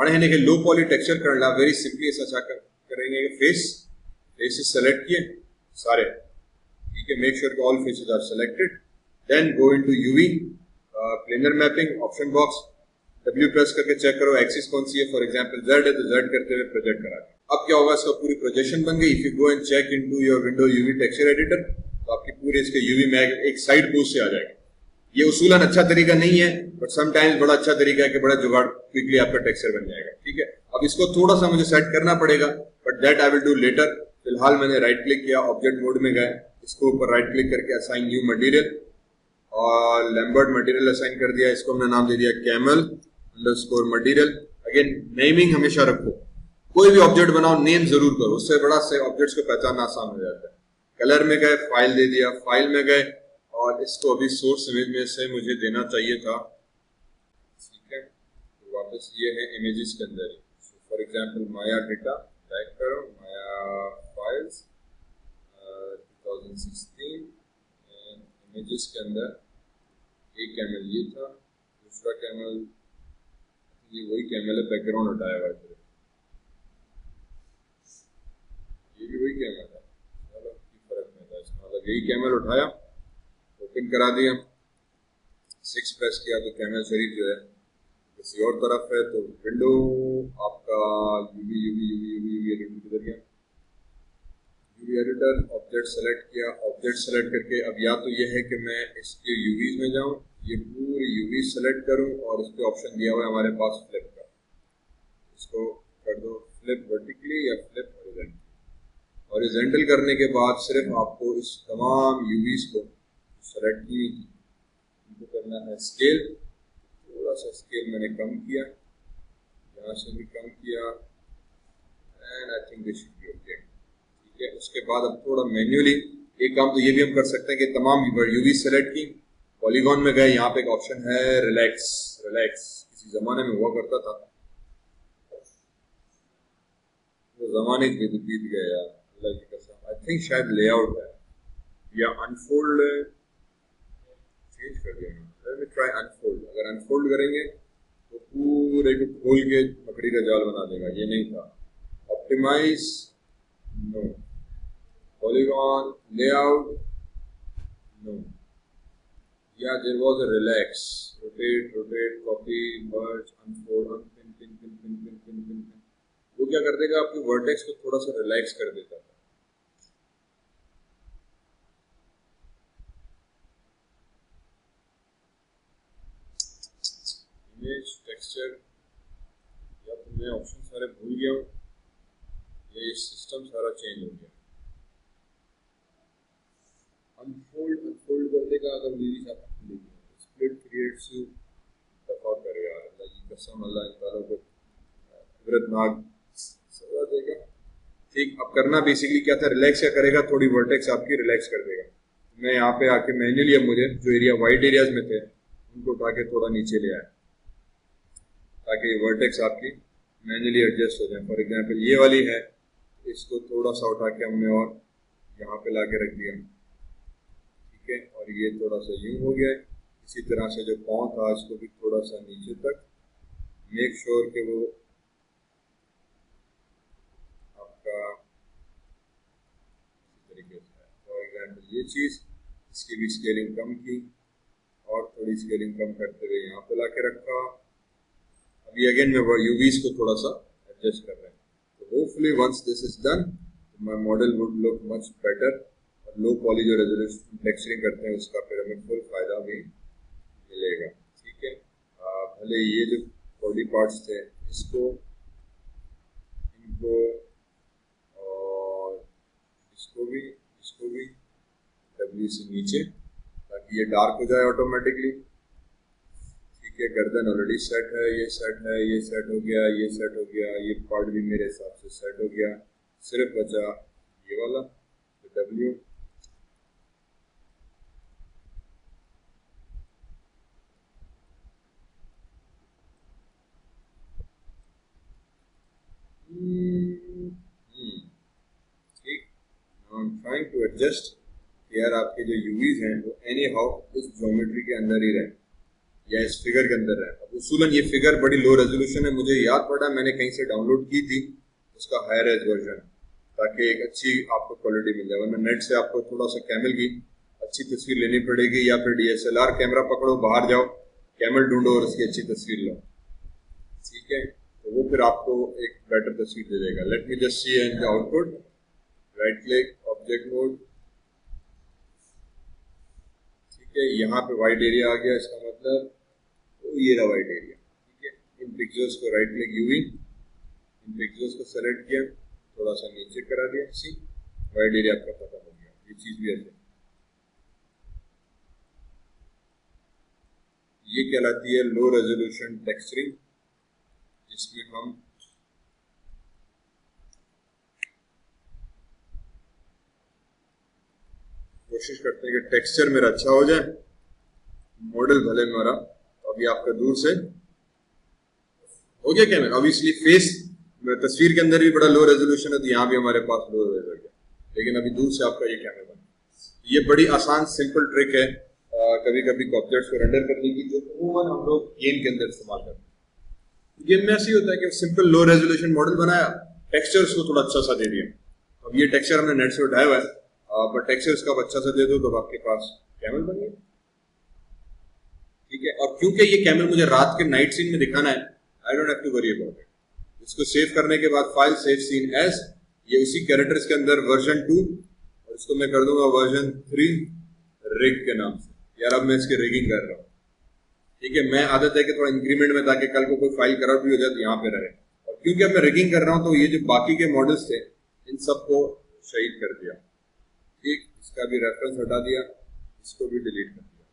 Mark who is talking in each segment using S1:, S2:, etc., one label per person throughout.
S1: हाणे हिनखे लो poly texture करण लाइ वेरी सिंपली असां छा करेंगे कि फेस सेलेक्ट किए सारे, ठीक है, make sure all faces are selected, then go into UV planar mapping option box, W press करके चेक करो एक्सिस कौन सी है, फॉर एग्जांपल Z है तो Z करते हुए प्रोजेक्ट करा। अब क्या होगा, इसका पूरी प्रोजेक्शन बन गई। If you go and check into your window UV texture editor तो आपकी पूरे इसके यूवी मैग एक साइड पोस्ट से आ जाएगा। ये उसूलन अच्छा तरीका नहीं है, बट समटाइम्स बड़ा अच्छा तरीका है कि बड़ा जुगाड़ क्विकली आपका टेक्सचर बन जाएगा, ठीक है। अब इसको थोड़ा सा मुझे सेट करना पड़ेगा, but that I will do later. फिलहाल मैंने राइट क्लिक किया, ऑब्जेक्ट मोड में गए, इसको ऊपर राइट क्लिक करके असाइन न्यू मटेरियल और लैम्बर्ट मटेरियल असाइन कर दिया। इसको हमने नाम दे दिया camel underscore material. Again naming हमेशा रखो, कोई भी ऑब्जेक्ट बनाओ नेम जरूर करो, उससे बड़ा से ऑब्जेक्ट्स को पहचानना आसान हो जाता है। कलर में गए, फाइल दे दिया, फाइल में गए और इसको अभी सोर्स इमेज में से मुझे देना चाहिए था, ठीक है, तो वापस ये है इमेजेस के अंदर ही। For example Maya data type करो, माया फाइल्स 2016 इमेजेस के अंदर एक कैमल ये था, दूसरा कैमल ये वही कैमल है, बैकग्राउंड हटाया हुआ है, ये भी वही कैमल है, चलो फर्क नहीं था इसका, मतलब यही कैमल उठाया, ओपन करा दिया, 6 प्रेस किया तो कैमल शरीफ जो है किसी और तरफ है, तो विंडो आपका यूवी एडिटर किधर गया, यूवी एडिटर, ऑब्जेक्ट सेलेक्ट किया, ऑब्जेक्ट सेलेक्ट करके अब या तो ये है कि मैं इसके यूवीज में जाऊं, ये पूरी यूवी सेलेक्ट करूं और इस पे ऑप्शन दिया हुआ है हमारे पास फ्लिप का, इसको कर दो फ्लिप वर्टिकली या फ्लिप हॉरिजॉन्टली। हॉरिजॉन्टल करने के बाद सिर्फ आपको इस तमाम यूवीज को सेलेक्ट की इनको करना है स्केल, थोड़ा सा स्केल मैंने कम किया, यहाँ से भी कम किया and I think this should be okay, ठीक है। उसके बाद अब थोड़ा मैन्युअली एक काम तो ये भी हम कर सकते हैं कि तमाम यूवी सेलेक्ट की, पॉलीगॉन में गए, यहाँ पे एक ऑप्शन है रिलैक्स, किसी जमाने में हुआ करता था, वो जमाने बीत गए यार, अल्लाह की कसम। आई थिंक शायद लेआउट है या अनफोल्ड चेंज कर दिया, लेट मी ट्राई अनफोल्ड। अगर अनफोल्ड करेंगे तो पूरे को खोल के मकड़ी का जाल बना देगा, ये नहीं था। Optimize no, polygon layout no, yeah there was a relax, rotate copy merge unfold pin, वो क्या कर देगा आपके वर्टेक्स को थोड़ा सा रिलैक्स कर देता है। इमेज टेक्सचर, या तो मैं ऑप्शन सारे भूल गया हूँ या ये सिस्टम सारा चेंज हो गया। अनफोल्ड कर देगा अगर मेरी साथ स्प्लिट क्रिएट्स यू दफा कर यार, अल्लाह की कसम, अल्लाह इन तालों को इबरतनाक सजा देगा। ठीक, अब करना बेसिकली क्या था, रिलैक्स क्या करेगा, थोड़ी वर्टेक्स आपकी रिलैक्स कर देगा। मैं यहाँ पे आके मैन्युअली अब मुझे जो एरिया वाइड एरियाज में थे उनको उठा के थोड़ा नीचे ले आया ताकि वर्टेक्स आपकी मैन्युअली एडजस्ट हो जाए। फॉर एग्जांपल ये वाली है, इसको थोड़ा सा उठा के हमने और यहाँ पे ला के रख दिया, ठीक है, और ये थोड़ा सा यूं हो गया। इसी तरह से जो पाँव था इसको भी थोड़ा सा नीचे तक, मेक श्योर कि वो आपका इसी तरीके से है। फॉर एग्जांपल ये चीज़, इसकी भी स्केलिंग कम की और थोड़ी स्केलिंग कम करते हुए यहाँ पे ला के रखा। अभी अगेन मैं यूवीज को थोड़ा सा एडजस्ट कर रहे हैं, तो hopefully once this is done my model would look much better. और लो पॉली जो रेजोल्यूशन टेक्सचरिंग करते हैं उसका फिर हमें फुल फायदा भी मिलेगा, ठीक है। भले ये जो बॉडी पार्ट्स थे इसको, इनको और इसको भी डब्ल्यू से नीचे, ताकि ये डार्क हो जाए ऑटोमेटिकली, ठीक है। गर्दन ऑलरेडी सेट है, ये सेट है, ये सेट हो गया, ये सेट हो गया, ये पार्ट भी मेरे हिसाब से सेट हो गया। सिर्फ बचा ये वाला तो डब्ल्यू, ठीक। I am trying to adjust यार, आपके जो यूवीज हैं वो एनी हाउ इस ज्योमेट्री के अंदर ही रहे, या इस फिगर के अंदर है। अब उसूलन ये फिगर बड़ी लो रेजोल्यूशन है, मुझे याद पड़ा मैंने कहीं से डाउनलोड की थी उसका हायर एज वर्जन, ताकि एक अच्छी आपको क्वालिटी मिल जाए, वरना नेट से आपको थोड़ा सा कैमल की अच्छी तस्वीर लेनी पड़ेगी, या फिर DSLR कैमरा पकड़ो, बाहर जाओ, कैमल ढूंढो और उसकी अच्छी तस्वीर लो, ठीक है, तो वो फिर आपको एक बेटर तस्वीर दे देगा। Let me just see and output, right click, object mode, ठीक है, यहाँ पे वाइड एरिया आ गया, इसका मतलब तो ये रहा वाइड एरिया, ठीक है। इन पिक्चर्स को राइट क्लिक यूवी, इन पिक्चर्स को सेलेक्ट किया, थोड़ा सा नीचे करा दिया, सी वाइड एरिया आपका पता हो गया। ये चीज भी ऐसे, ये कहलाती है लो रेजोल्यूशन टेक्सचरिंग, जिसमें हम कोशिश करते हैं कि टेक्सचर मेरा अच्छा हो जाए, मॉडल भले मेरा अभी आपका दूर से हो गया कैमरा, ऑब्वियसली फेस तस्वीर के अंदर भी बड़ा लो रेजोल्यूशन है, तो यहाँ भी हमारे पास लो रेजोल्यूशन है, लेकिन अभी दूर से आपका ये कैमरा बना। ये बड़ी आसान सिंपल ट्रिक है कभी कभी ऑब्जेक्ट्स को रेंडर करने की, जो अमूमन हम लोग गेम के अंदर इस्तेमाल करते हैं। गेम में ऐसे ही होता है कि सिंपल लो रेजोल्यूशन मॉडल बनाया, टेक्सचर्स को थोड़ा अच्छा सा दे दिया। अब ये टेक्सचर हमने नेट से उठाया हुआ है, पर टेक्सचर्स का अच्छा सा दे दो तो आपके पास कैमल बन गया, ठीक है। और क्योंकि ये कैमल मुझे रात के नाइट सीन में दिखाना है, I don't have to worry about it. इसको सेव करने के बाद फाइल सेव सीन एज, ये उसी कैरेक्टर्स के अंदर वर्जन 2, और इसको मैं कर दूंगा वर्जन 3 रिग के नाम से। यार अब मैं इसकी रिगिंग कर रहा हूँ, ठीक है। मैं आदत है कि थोड़ा इंक्रीमेंट में, ताकि कल को कोई फाइल करप्ट भी हो जाए तो यहाँ पे रहे। और क्योंकि अब मैं रिगिंग कर रहा हूँ तो ये जो बाकी के मॉडल्स थे इन सबको शहीद कर दिया, ठीक। इसका भी रेफरेंस हटा दिया, इसको भी डिलीट कर दिया,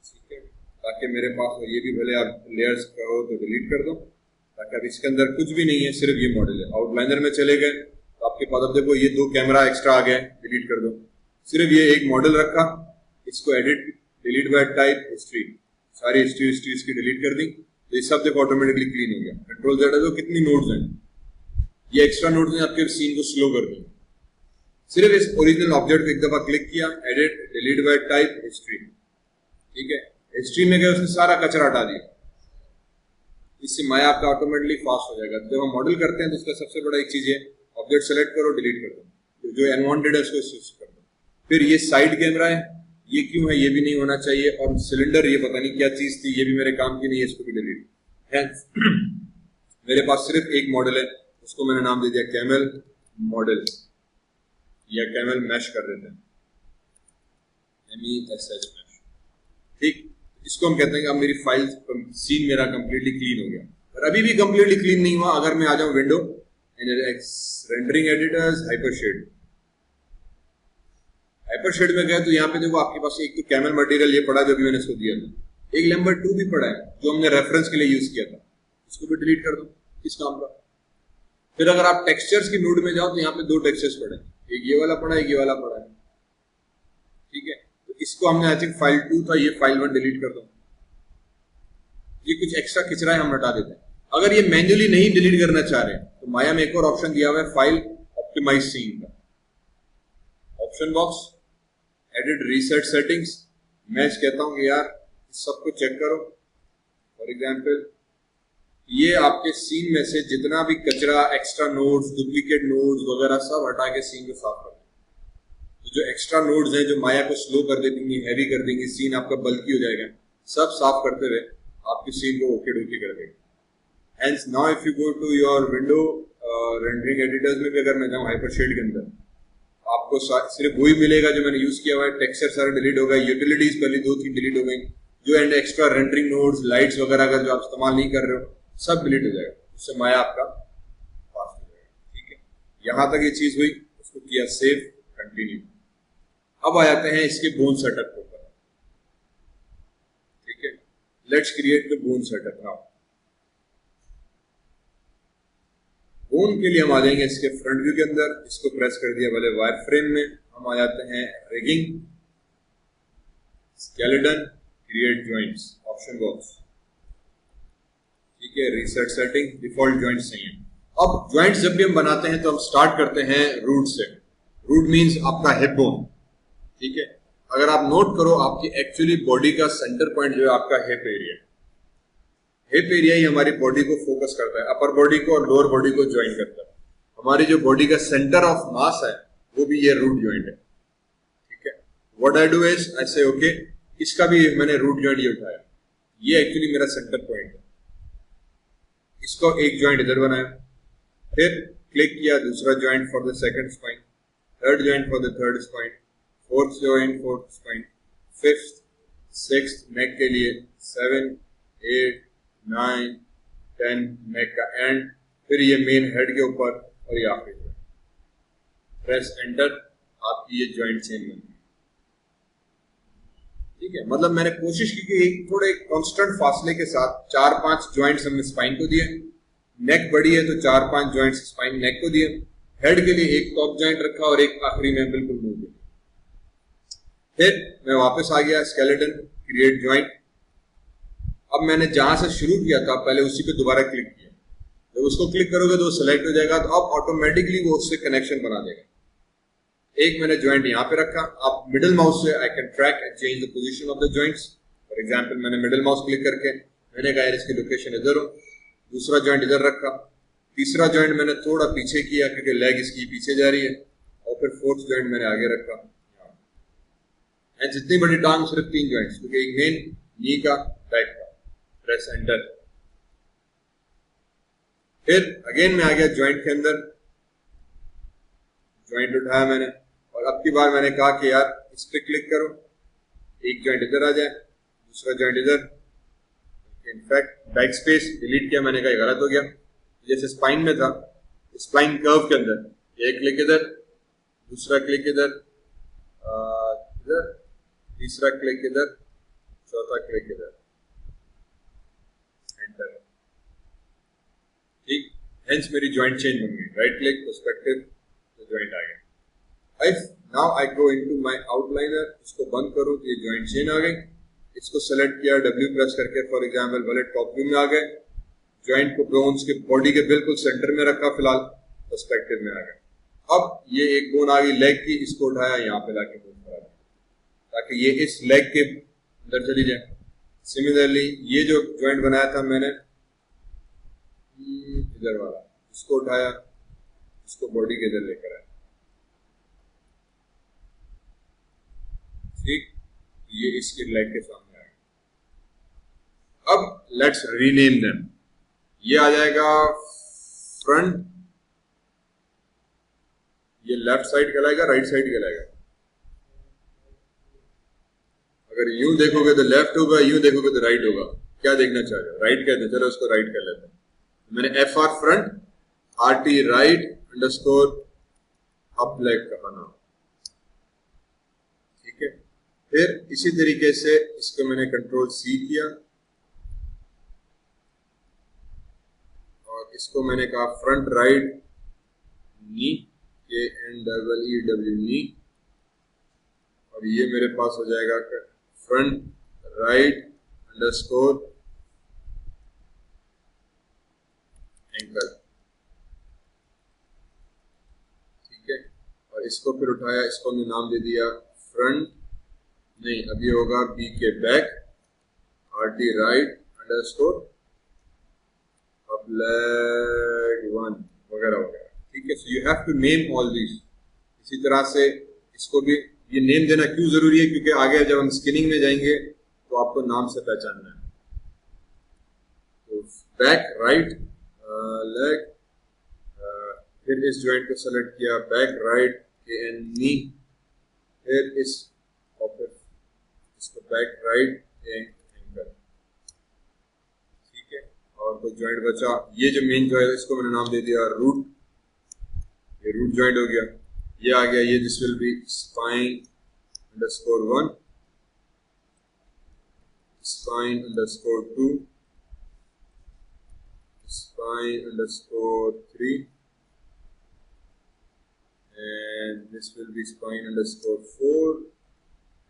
S1: ठीक है, ताकि मेरे पास ये भी भले आप लेयर्स कहो तो डिलीट कर दो, ताकि अब इसके अंदर कुछ भी नहीं है, सिर्फ ये मॉडल है। आउटलाइनर में चले गए तो आपके पास अब देखो ये 2 कैमरा एक्स्ट्रा आ गए, डिलीट कर दो। सिर्फ ये एक मॉडल रखा, इसको edit, delete bye type, history, सारी हिस्ट्री इसकी डिलीट कर दी, तो ये सब देखो ऑटोमेटिकली क्लीन हो गया। कंट्रोल Z है, तो कितनी नोड्स हैं, ये एक्स्ट्रा नोड्स ने आपके सीन को स्लो कर दिया। सिर्फ इस ओरिजिनल ऑब्जेक्ट को एक दफा क्लिक किया, edit, delete bye type, history, ठीक है। हिस्ट्री में गए, उसने सारा कचरा हटा दिया, इससे माया आपका ऑटोमेटिकली फास्ट हो जाएगा। जब हम मॉडल करते हैं तो उसका सबसे बड़ा एक चीज है, ऑब्जेक्ट सेलेक्ट करो, डिलीट कर दो, जो अनवांटेड है उसको स्विच कर दो। फिर ये साइड कैमरा है, ये क्यों है, ये भी नहीं होना चाहिए, और सिलेंडर ये पता नहीं क्या चीज थी, ये भी मेरे काम की नहीं है, इसको भी डिलीट है। मेरे पास सिर्फ एक मॉडल है, उसको मैंने नाम दे दिया कैमल मॉडल, या कैमल मैश कर देते हैं, MESH मैश, ठीक। इसको हम कहते हैं कि अब मेरी फाइल सीन मेरा कंप्लीटली क्लीन हो गया। पर अभी भी कंप्लीटली क्लीन नहीं हुआ। अगर मैं आ जाऊं विंडो, रेंडरिंग एडिटर्स, हाइपरशेड में गए तो यहाँ पे देखो आपके पास एक तो कैमल मटेरियल ये पड़ा जो भी मैंने इसको दिया था, एक लैम्बर्ट 2 भी पड़ा है जो हमने रेफरेंस के लिए यूज किया था, इसको भी डिलीट कर दो, किस काम का। फिर अगर आप टेक्सचर्स की नोड में जाओ तो यहाँ पे 2 टेक्सचर्स पड़े, एक ये वाला पड़ा है, एक ये वाला पड़ा है, ठीक है। तो इसको हमने आई थिंक फाइल 2 था, ये फाइल 1 डिलीट कर दो। ये कुछ एक्स्ट्रा खिचरा है, हम हटा देते हैं। अगर ये मैन्युअली नहीं डिलीट करना चाह रहे तो माया में एक और ऑप्शन दिया हुआ है, फाइल ऑप्टिमाइज सीन का, option box, edit reset settings. मैं कहता हूं कि यार इस सबको चेक करो। फॉर एग्जांपल ये आपके सीन में से जितना भी कचरा, एक्स्ट्रा नोड्स, डुप्लीकेट नोड्स वगैरह सब हटा के सीन को साफ कर दें। तो जो एक्स्ट्रा नोड्स हैं जो माया को स्लो कर देंगी, हैवी कर देंगी, सीन आपका बल्की हो जाएगा, सब साफ करते हुए आपके सीन को ओके डोके कर देंगे। Hence now if you go to your window rendering editors में भी अगर मैं जाऊँ हाइपरशेड के अंदर, आपको सिर्फ वही मिलेगा जो मैंने यूज किया हुआ है। टेक्सचर सारे डिलीट हो गए, यूटिलिटीज पहले 2-3 डिलीट हो गई, जो and extra rendering nodes, lights वगैरह का जो आप इस्तेमाल नहीं कर रहे हो सब डिलीट हो जाएगा, उससे माया आपका फास्ट हो जाएगा, ठीक है। यहाँ तक ये चीज हुई, उसको किया सेव, कंटिन्यू। अब आ जाते हैं इसके बोन सेटअप के ऊपर, ठीक है। Let's create the bone setup now. Bone के लिए हम आ जाएंगे इसके फ्रंट व्यू के अंदर, इसको प्रेस कर दिया पहले वायर फ्रेम में, हम आ जाते हैं rigging, skeleton, create joints, option box, ठीक है। रीसेट सेटिंग, डिफॉल्ट जॉइंट्स चाहिए। अब जॉइंट्स जब भी हम बनाते हैं तो हम स्टार्ट करते हैं रूट से। रूट मींस आपका हिप बोन, ठीक है। अगर आप नोट करो आपकी एक्चुअली बॉडी का सेंटर पॉइंट जो है आपका हिप एरिया, हिप एरिया ही हमारी बॉडी को फोकस करता है, अपर बॉडी को और लोअर बॉडी को ज्वाइन करता है। हमारी जो बॉडी का सेंटर ऑफ मास है वो भी ये रूट ज्वाइंट है, ठीक है। What I do is I से ओके, इसका भी मैंने रूट ज्वाइंट ये उठाया, ये एक्चुअली मेरा सेंटर पॉइंट है, इसको एक ज्वाइंट इधर बनाया, फिर क्लिक किया दूसरा joint for the second spine, third joint for the third spine, fourth joint fourth spine, fifth sixth neck के लिए, 7 8 9 10 नेक का एंड, फिर ये मेन हेड के ऊपर और ये आखिरी ज्वाइंट, प्रेस एंटर, आपकी ये ज्वाइंट चेन बन गई, ठीक है। मतलब मैंने कोशिश की कि एक थोड़े कांस्टेंट फासले के साथ 4-5 ज्वाइंट्स हमने स्पाइन को दिए, नेक बड़ी है तो 4-5 ज्वाइंट्स स्पाइन नेक को दिए, हेड के लिए एक टॉप ज्वाइंट रखा और एक आखिरी में बिल्कुल मूव किया। फिर मैं वापस आ गया स्केलेटन, क्रिएट ज्वाइंट। अब मैंने जहां से शुरू किया था पहले उसी पे दोबारा क्लिक किया, जब उसको क्लिक करोगे तो वो सिलेक्ट हो जाएगा, तो अब ऑटोमेटिकली वो उससे कनेक्शन बना देगा। एक मैंने ज्वाइंट यहाँ पे रखा, आप मिडिल माउस से I can track and change the position of the joints. For example मैंने मिडिल माउस क्लिक करके मैंने कहा इसकी लोकेशन इधर हो, दूसरा ज्वाइंट इधर रखा, तीसरा ज्वाइंट मैंने थोड़ा पीछे किया क्योंकि लेग इसकी पीछे जा रही है, और फिर फोर्थ ज्वाइंट मैंने आगे रखा। जितनी बड़ी टांग सिर्फ 3 ज्वाइंट्स, क्योंकि एक मेन नी का बैक का, प्रेस एंटर। फिर अगेन मैं आ गया ज्वाइंट के अंदर, ज्वाइंट उठाया मैंने, और अब की बार मैंने कहा कि यार इस पे क्लिक करो, एक ज्वाइंट इधर आ जाए, दूसरा ज्वाइंट इधर। इनफैक्ट बैक स्पेस डिलीट किया, मैंने कहा गलत हो गया, जैसे स्पाइन में था, स्पाइन कर्व के अंदर एक क्लिक इधर, दूसरा क्लिक इधर, इधर, तीसरा क्लिक इधर, चौथा क्लिक इधर, एंटर, ठीक। हेंस मेरी ज्वाइंट चेंज बन गई, राइट क्लिक पर्सपेक्टिव तो ज्वाइंट आ गया। If now I go into my outliner, इसको बंद करूं तो ये ज्वाइंट चेंज आ गई, इसको सेलेक्ट किया W प्रेस करके, फॉर एग्जांपल भले टॉप व्यू में आ गए, ज्वाइंट को बोन्स के बॉडी के बिल्कुल सेंटर में रखा, फिलहाल पर्सपेक्टिव में आ गए। अब ये एक बोन आ गई लेग की, इसको उठाया यहाँ पे लाके मूव करा दिया ताकि ये इस लेग के अंदर चली जाए। सिमिलरली ये जो ज्वाइंट बनाया था मैंने इधर वाला, इसको उठाया, इसको बॉडी के इधर लेकर आया, ठीक, ये इसके लेग के सामने आ गया। अब लेट्स रीनेम देम, ये आ जाएगा फ्रंट, ये लेफ्ट साइड कहलाएगा, राइट साइड कहलाएगा। अगर यूं देखोगे तो लेफ्ट होगा, यूं देखोगे तो राइट होगा। क्या देखना चाह रहे हो? राइट कहते हैं, चलो उसको राइट कर लेते हैं। मैंने FR front, RT right underscore up leg कहा नाम, ठीक है। फिर इसी तरीके से इसको मैंने कंट्रोल C किया और इसको मैंने कहा फ्रंट राइट नी, KNEEW नी, और ये मेरे पास हो जाएगा फ्रंट राइट अंडरस्कोर एंकल, ठीक है। और इसको फिर उठाया, इसको हमने नाम दे दिया फ्रंट, नहीं अभी होगा BK back, RT right underscore up leg 1 वगैरह वगैरह, ठीक है। So you have to name all this. इसी तरह से इसको भी ये नेम देना क्यों जरूरी है, क्योंकि आगे जब हम स्किनिंग में जाएंगे तो आपको नाम से पहचानना है। तो बैक राइट लेग, फिर इस ज्वाइंट को सेलेक्ट किया, बैक राइट KN नी, फिर इस और फिर इसको बैक राइट एंकल, ठीक है। और कोई ज्वाइंट बचा, ये जो मेन जो है इसको मैंने नाम दे दिया रूट, ये रूट ज्वाइंट हो गया। ये आ गया, ये this will be spine underscore 1, spine underscore 2, spine underscore 3, and this will be spine underscore 4।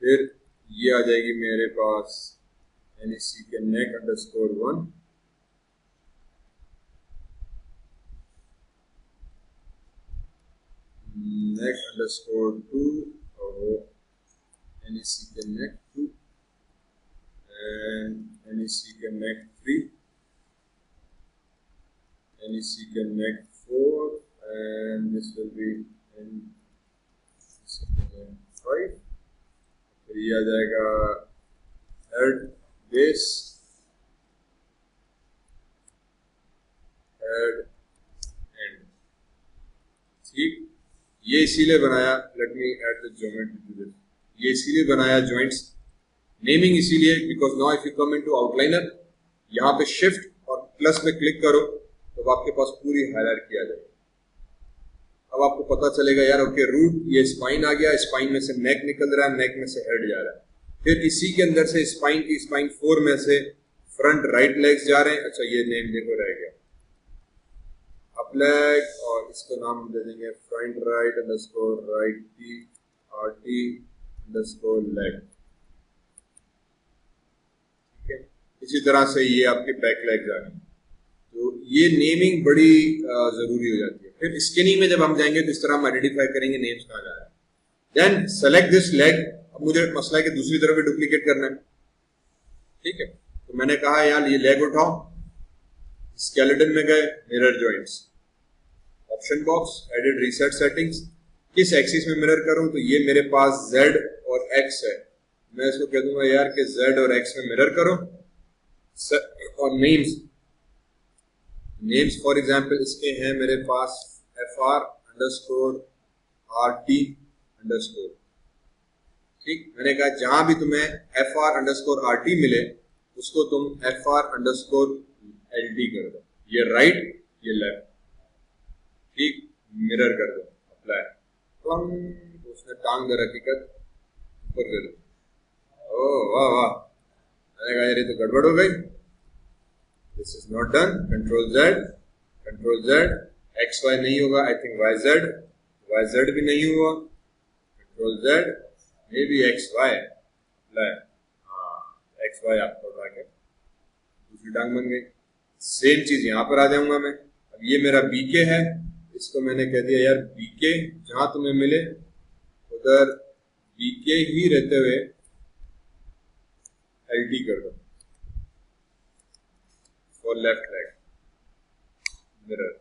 S1: फिर ये आ जाएगी मेरे पास NEC के नेक अंडरस्कोर 1, नेक अंडरस्कोर 2, और NEC connect 2 and NEC connect 3, NEC connect 4, and this will be NEC connect 5. फिर ये आ जाएगा head base, head end. ठीक, ये इसीलिए बनाया, let me add the geometry to this, ये इसीलिए बनाया जॉइंट्स, नेमिंग इसीलिए because now if you come into outliner, यहाँ पे शिफ्ट और प्लस में क्लिक करो तो आपके पास पूरी हायरार्की आ जाएगी। अब आपको पता चलेगा यार ओके रूट ये स्पाइन आ गया, स्पाइन में से नेक निकल रहा है, नेक में से हेड जा रहा है, फिर इसी के अंदर से स्पाइन की स्पाइन 4 में से फ्रंट राइट लेग्स जा रहे हैं। अच्छा ये नेम देखो रह गया अप लेग, और इसको नाम दे देंगे front right underscore right T RT underscore leg. ठीक है, इसी तरह से ये आपके बैक लेग जा रहे हैं, तो ये नेमिंग बड़ी जरूरी हो जाती है। फिर स्किनिंग में जब हम जाएंगे तो इस तरह हम आइडेंटिफाई करेंगे नेम्स कहाँ जा रहा है। देन सेलेक्ट दिस लेग, अब मुझे मसला है कि दूसरी तरफ भी डुप्लीकेट करना है। ठीक है, तो मैंने कहा यार ये लेग उठाओ, स्केलेटन में गए, mirror joints, option box, edit reset settings, किस एक्सिस में मिरर करूं, तो ये मेरे पास Z और X है, मैं इसको कह दूंगा यार कि Z और X में मिरर करो। और नेम्स फॉर एग्जांपल इसके हैं मेरे पास FR अंडरस्कोर RT अंडरस्कोर। ठीक, मैंने कहा जहां भी तुम्हें FR अंडरस्कोर RT मिले उसको तुम FR अंडरस्कोर LT कर दो, ये राइट ये लेफ्ट। ठीक, मिरर कर दो, अप्लाई, तो उसने टांग दे हकीकत ऊपर कर दो। ओह वाह वाह, मैंने कहा यार ये तो गड़बड़ हो गई, this is not done. Control Z, XY नहीं होगा, आई थिंक YZ भी नहीं हुआ, control Z, may be XY, हाँ XY आपको उठा के दूसरी टांग बन गई। सेम चीज यहाँ पर आ जाऊंगा मैं, अब ये मेरा BK है, इसको मैंने कह दिया यार BK जहां तुम्हें मिले उधर BK ही रहते हुए LT कर दो फॉर लेफ्ट लेग मिरर।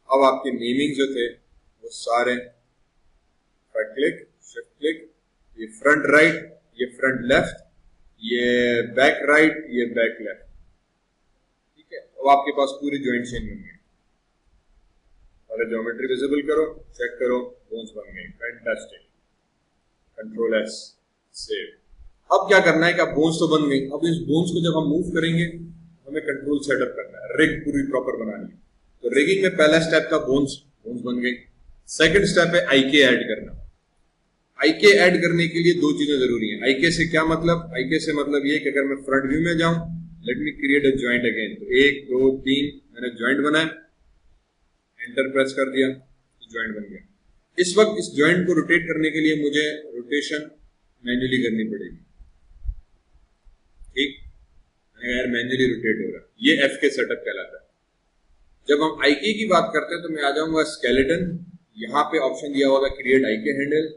S1: अब आपके नेमिंग जो थे वो सारे क्लिक शिफ्ट क्लिक, ये फ्रंट राइट, ये फ्रंट लेफ्ट, ये बैक राइट, ये बैक लेफ्ट। ठीक है, अब आपके पास पूरी जॉइंट चेन बन गई। ज्योमेट्री विजिबल करो, चेक करो, बोन्स बन गए, फैंटास्टिक। Control S save. अब क्या करना है कि अब बोन्स तो बन गई, अब इस बोन्स को जब हम मूव करेंगे हमें कंट्रोल सेटअप करना है, रिग पूरी प्रॉपर बनानी है। तो रिगिंग में पहला स्टेप था बोन्स बन गई। सेकंड स्टेप है IK ऐड करना। IK ऐड करने के लिए दो चीजें जरूरी हैं। IK से क्या मतलब, IK से मतलब ये कि अगर मैं फ्रंट व्यू में जाऊं, let me create a joint again, तो 1 2 3 मैंने जॉइंट बनाया, एंटर प्रेस कर दिया तो जॉइंट बन गया। इस वक्त इस जॉइंट को रोटेट करने के लिए मुझे रोटेशन मैन्युअली करनी पड़ेगी। ठीक, यार मैन्युअली रोटेट हो रहा है, ये F के सेटअप कहलाता है। जब हम IK की बात करते हैं तो मैं आ जाऊंगा स्केलेटन, यहाँ पे ऑप्शन दिया होगा क्रिएट IK हैंडल,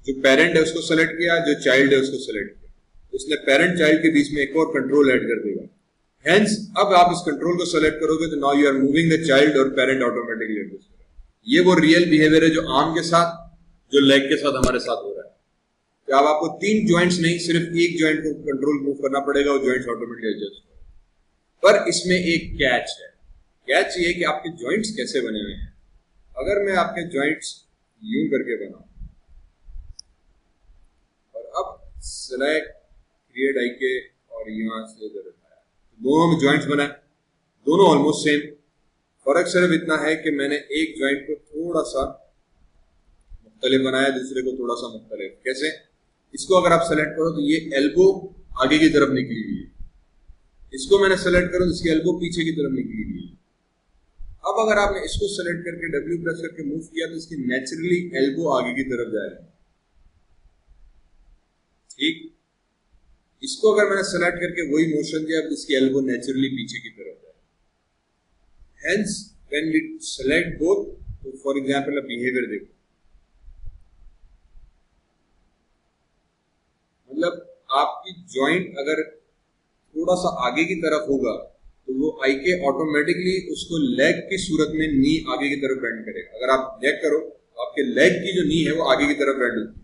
S1: जो पेरेंट है उसको सेलेक्ट किया, जो चाइल्ड है उसको सेलेक्ट किया, उसने पेरेंट चाइल्ड के बीच में एक और कंट्रोल ऐड कर देगा। हेंस अब आप इस कंट्रोल को सेलेक्ट करोगे तो now you are moving the child और पेरेंट ऑटोमेटिकली एडजस्ट हो रहा है। ये वो रियल बिहेवियर है जो आर्म के साथ, जो लेग के साथ हमारे साथ हो रहा है। तो अब आपको 3 जॉइंट्स नहीं, सिर्फ एक जॉइंट को कंट्रोल मूव करना पड़ेगा और जॉइंट्स ऑटोमेटिकली एडजस्ट हो। पर इसमें एक कैच है, कैच ये कि आपके जॉइंट्स कैसे बने हुए हैं। अगर मैं आपके जॉइंट्स यूं करके बनाऊं और अब सेलेक्ट क्रिएट IK और यहां से इधर उठाया, दोनों में जॉइंट्स बनाए, दोनों ऑलमोस्ट सेम। फर्क सिर्फ इतना है कि मैंने एक जॉइंट को थोड़ा सा मुख्तलिफ बनाया, दूसरे को थोड़ा सा मुख्तलिफ। कैसे? इसको अगर आप सेलेक्ट करो तो ये एल्बो आगे की तरफ निकली हुई है, इसको मैंने सेलेक्ट करो तो इसकी एल्बो पीछे की तरफ निकली हुई है। अब अगर आपने इसको सेलेक्ट करके W प्रेस करके मूव किया तो इसकी नेचुरली एल्बो आगे की तरफ जा रही है। ठीक, इसको अगर मैंने सेलेक्ट करके वही मोशन दिया तो इसकी एल्बो नेचुरली पीछे की तरफ जा रही है। Hence when we select both, तो फॉर एग्जांपल बिहेवियर देखो, आपकी जॉइंट अगर थोड़ा सा आगे की तरफ होगा तो वो आई के ऑटोमेटिकली उसको लेग की सूरत में नी आगे की तरफ बेंड करेगा। अगर आप लेग करो तो आपके लेग की जो नी है वो आगे की तरफ बेंड होती है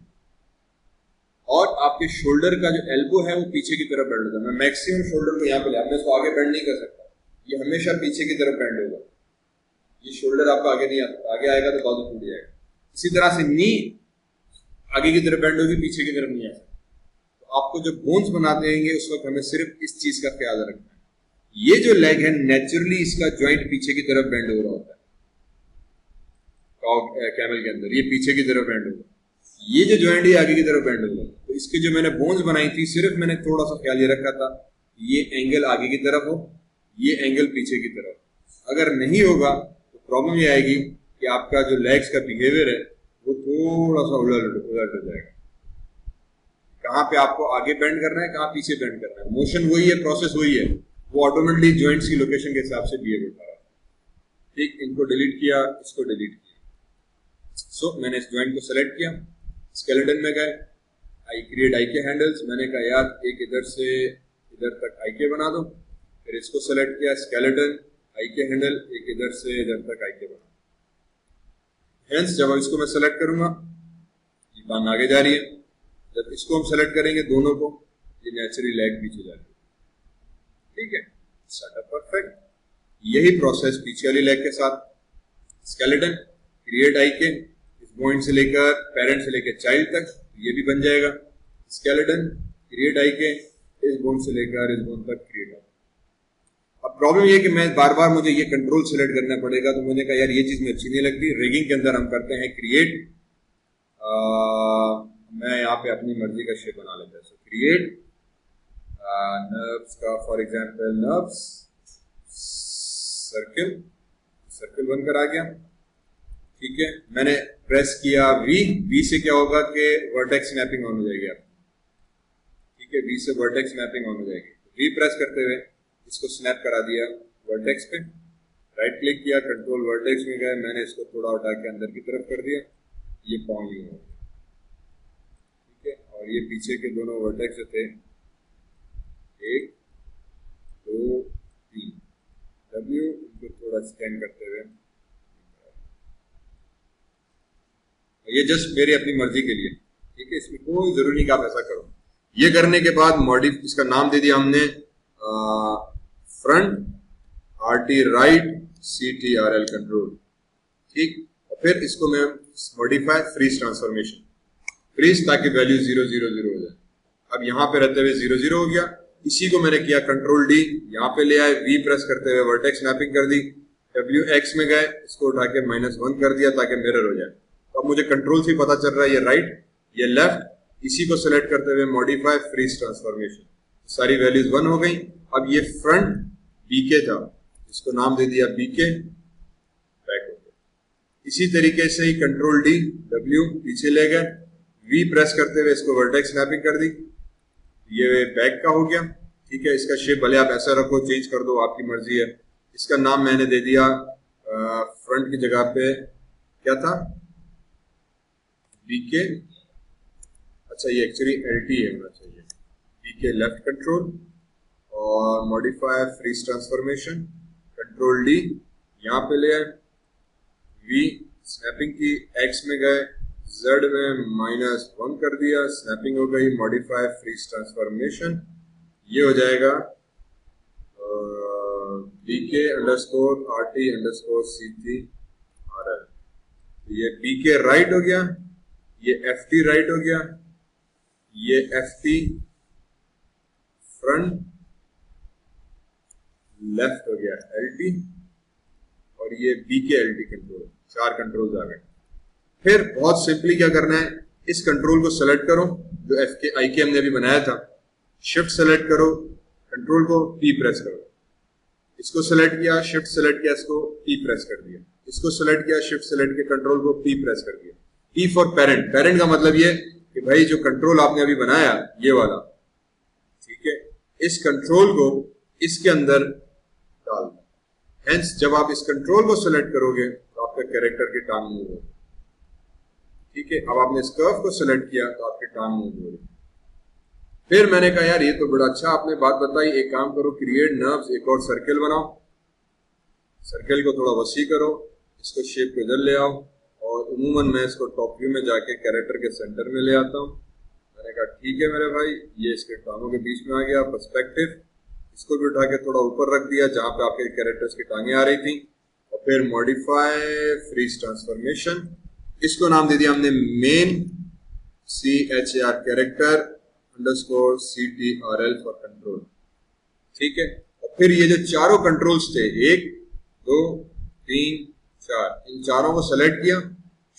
S1: और आपके शोल्डर का जो एल्बो है वो पीछे की तरफ बेंड होता है। मैं मैक्सिमम शोल्डर को यहाँ पे लिया, मैं इसको आगे बेंड नहीं कर सकता, ये हमेशा पीछे की तरफ बेंड होगा। ये शोल्डर आपका आगे नहीं आता, आगे आएगा तो बाजू टूट जाएगा। इसी तरह से नी आगे की तरफ बेंड होगी, पीछे की तरफ नहीं आ सकता। तो आपको जब बोन्स बनाते हैं उस वक्त हमें सिर्फ इस चीज का ख्याल रखना है। ये जो लेग है नेचुरली इसका जॉइंट पीछे की तरफ बेंड हो रहा होता है कैमल के अंदर, ये पीछे की तरफ बेंड होगा, ये जो जॉइंट है आगे की तरफ बेंड होगा। तो इसके जो मैंने बोन्स बनाई थी सिर्फ मैंने थोड़ा सा ख्याल ये रखा था ये एंगल आगे की तरफ हो, ये एंगल पीछे की तरफ। अगर नहीं होगा तो प्रॉब्लम ये आएगी कि आपका जो लेग्स का बिहेवियर है वो थोड़ा सा उलट हो जाएगा। कहाँ पे आपको आगे बेंड करना है, कहाँ पीछे बेंड करना है, मोशन वही है, प्रोसेस वही है, वो ऑटोमेटिकली जॉइंट्स की लोकेशन के हिसाब से बिहेव होता है। ठीक, इनको डिलीट किया, इसको डिलीट किया। सो मैंने इस जॉइंट को सेलेक्ट किया, स्केलेटन में गए, आई क्रिएट आई के हैंडल्स, मैंने कहा यार एक इधर से इधर तक आई के बना दो, फिर इसको सेलेक्ट किया स्केलेटन आई के हैंडल, एक इधर से इधर तक आई के बना। हेंस जब इसको मैं सेलेक्ट करूंगा ये बांग आगे जा रही है, जब इसको हम सेलेक्ट करेंगे दोनों को ये नेचुरली लेग पीछे जा रही है। ठीक है, सेटअप परफेक्ट। यही प्रोसेस पीछे वाली लेग के साथ, स्केलेटन क्रिएट आई के इस पॉइंट से लेकर पेरेंट से लेकर चाइल्ड तक ये भी बन जाएगा, स्केलेटन क्रिएट आई के इस बोन से लेकर इस बोन तक क्रिएट। अब प्रॉब्लम ये कि मैं बार बार मुझे ये कंट्रोल सेलेक्ट करना पड़ेगा, तो मैंने कहा यार ये चीज मुझे अच्छी नहीं लगती। रिगिंग के अंदर हम करते हैं क्रिएट, मैं यहाँ पे अपनी मर्जी का शेप बना लेता हूँ। क्रिएट नर्व्स का for example nerves circle, circle बनकर आ गया। ठीक है, मैंने प्रेस किया वी, वी से क्या होगा कि वर्टेक्स स्नैपिंग ऑन हो जाएगी आप। ठीक है, वी से वर्टेक्स स्नैपिंग ऑन हो जाएगी। वी प्रेस करते हुए इसको स्नैप करा दिया वर्टेक्स पे, राइट क्लिक किया, कंट्रोल वर्टेक्स में गए, मैंने इसको थोड़ा उठा के अंदर की तरफ कर दिया, ये पाँव यूं हो गया। ठीक है, और ये पीछे के दोनों वर्टेक्स जो थे 1 2 3 W, इनको थोड़ा स्कैन करते हुए, ये जस्ट मेरी अपनी मर्जी के लिए। ठीक है, इसमें कोई जरूरी नहीं कि आप ऐसा करो। ये करने के बाद मॉडिफ इसका नाम दे दिया हमने front RT right CTRL control. ठीक, और फिर इसको मैं मॉडिफाई फ्रीज ट्रांसफॉर्मेशन, फ्रीज ताकि वैल्यू 0 0 0 हो जाए। अब यहाँ पे रहते हुए 0 0 हो गया, इसी को मैंने किया कंट्रोल D, यहाँ पे ले आए, V प्रेस करते हुए वर्टेक्स स्नैपिंग कर दी, WX में गए, इसको उठा के -1 कर दिया ताकि मिरर हो जाए। तो अब मुझे कंट्रोल से पता चल रहा है ये राइट ये लेफ्ट, इसी को सेलेक्ट करते हुए मॉडिफाई फ्रीज ट्रांसफॉर्मेशन, सारी वैल्यूज 1 हो गई। अब ये फ्रंट BK था, इसको नाम दे दिया BK, बैक हो गया। इसी तरीके से ही कंट्रोल D W पीछे ले गए, V प्रेस करते हुए इसको वर्टेक्स स्नैपिंग कर दी, ये बैक का हो गया। ठीक है, इसका शेप भले आप ऐसा रखो, चेंज कर दो, आपकी मर्जी है। इसका नाम मैंने दे दिया फ्रंट की जगह पे क्या था BK, अच्छा ये एक्चुअली LT है होना चाहिए, BK लेफ्ट कंट्रोल और modify freeze transformation, control D यहाँ पे ले आए, V स्नैपिंग की, X में गए, Z में -1 कर दिया, स्नैपिंग हो गई, मॉडिफाई फ्रीज ट्रांसफॉर्मेशन, ये हो जाएगा BK_RT_CTRL। ये BK राइट हो गया, ये FT राइट हो गया, ये FT फ्रंट लेफ्ट हो गया LT, और ये BK LT कंट्रोल, 4 कंट्रोल्स आ गए। फिर बहुत सिंपली क्या करना है, इस कंट्रोल को सेलेक्ट करो जो FK IK हमने अभी बनाया था, शिफ्ट सेलेक्ट करो, कंट्रोल को P प्रेस करो, इसको सेलेक्ट किया, शिफ्ट सेलेक्ट किया, इसको P प्रेस कर दिया, इसको सेलेक्ट किया, शिफ्ट सेलेक्ट किया, कंट्रोल को P प्रेस कर दिया। P फॉर पेरेंट, पेरेंट का मतलब ये कि भाई जो कंट्रोल आपने अभी बनाया ये वाला, ठीक है, इस कंट्रोल को इसके अंदर डाल दो। हेंस जब आप इस कंट्रोल को सेलेक्ट करोगे तो आपका कैरेक्टर की टांग मूव होगी। ठीक है, अब आपने इस कर्व को सेलेक्ट किया तो आपकी टांग मूव हो रही। फिर मैंने कहा यार ये तो बड़ा अच्छा आपने बात बताई, एक काम करो क्रिएट नर्व्स, एक और सर्कल बनाओ, सर्कल को थोड़ा वसी करो, इसको शेप को इधर ले आओ, और उमूमन मैं इसको टॉप व्यू में जाके कैरेक्टर के सेंटर में ले आता हूँ। मैंने कहा ठीक है मेरे भाई, ये इसके टांगों के बीच में आ गया पर्सपेक्टिव, इसको भी उठा के थोड़ा ऊपर रख दिया जहां पे आपके कैरेक्टर्स की टांगे आ रही थी, और फिर मॉडिफाई फ्रीज ट्रांसफॉर्मेशन, इसको नाम दे दिया हमने main CHAR character underscore CTRL for control. ठीक है, और फिर ये जो चारों कंट्रोल्स थे 1 2 3 4, इन चारों को सेलेक्ट किया,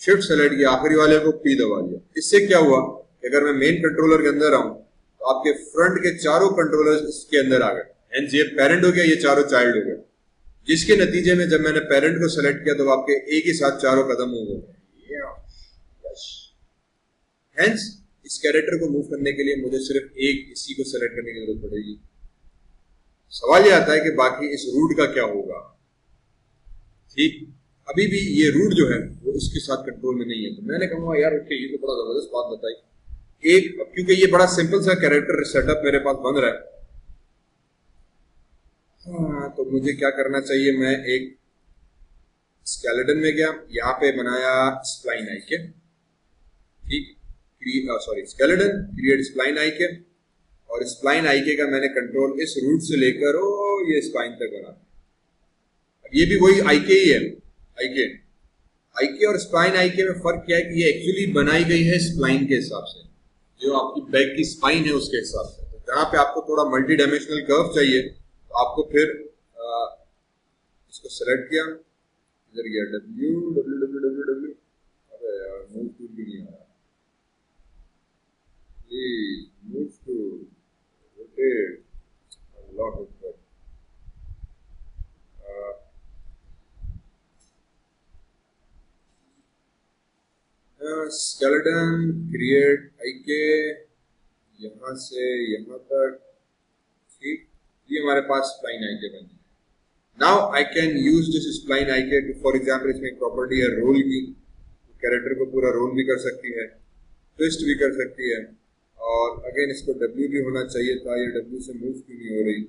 S1: शिफ्ट सेलेक्ट किया, आखिरी वाले को P दबा दिया। इससे क्या हुआ कि अगर मैं मेन कंट्रोलर के अंदर आऊं तो आपके फ्रंट के चारों कंट्रोलर्स इसके अंदर आ गए, एंड ये पेरेंट हो गया, ये चारों चाइल्ड हो गए, जिसके नतीजे में जब मैंने पेरेंट को सेलेक्ट किया तो आपके एक ही साथ चारों कदम मूव हो गए। हेंस इस कैरेक्टर को मूव करने के लिए मुझे सिर्फ एक इसी को सेलेक्ट करने की जरूरत पड़ेगी। सवाल यह आता है कि बाकी इस रूट का क्या होगा। ठीक, अभी भी ये रूट जो है वो इसके साथ कंट्रोल में नहीं है, तो मैंने कहा यार ओके ये तो बड़ा जबरदस्त बात बताई। एक, क्योंकि ये बड़ा सिंपल सा कैरेक्टर सेटअप मेरे पास बन रहा है, हाँ, तो मुझे क्या करना चाहिए, मैं एक स्केलेटन में गया, यहाँ पे बनाया स्प्लाइन आइकन, ठीक, sorry skeleton, create spline icon, और स्प्लाइन आइके का मैंने कंट्रोल इस रूट से लेकर ये स्पाइन तक बना। ये भी वही आईके ही है, आईके और स्पाइन आईके में फर्क क्या है कि ये एक्चुअली बनाई गई है स्प्लाइन के हिसाब से, जो आपकी बैक की स्पाइन है उसके हिसाब से। तो जहां पे आपको थोड़ा मल्टी डायमेंशनल कर्व चाहिए तो आपको फिर इसको सेलेक्ट किया, इधर गया W, अरे यार मूव टूल भी नहीं आ रहा, please move to rotate lot of skeleton create IK, यहां से यहां तक, ठीक, ये हमारे पास स्प्लाइन आईके बन गया। Now I can use this spline IK, for example इसमें एक प्रॉपर्टी है रोल की, कैरेक्टर को पूरा रोल भी कर सकती है, ट्विस्ट भी कर सकती है, और अगेन इसको W भी होना चाहिए था, ये W से मूव क्यों नहीं हो रही,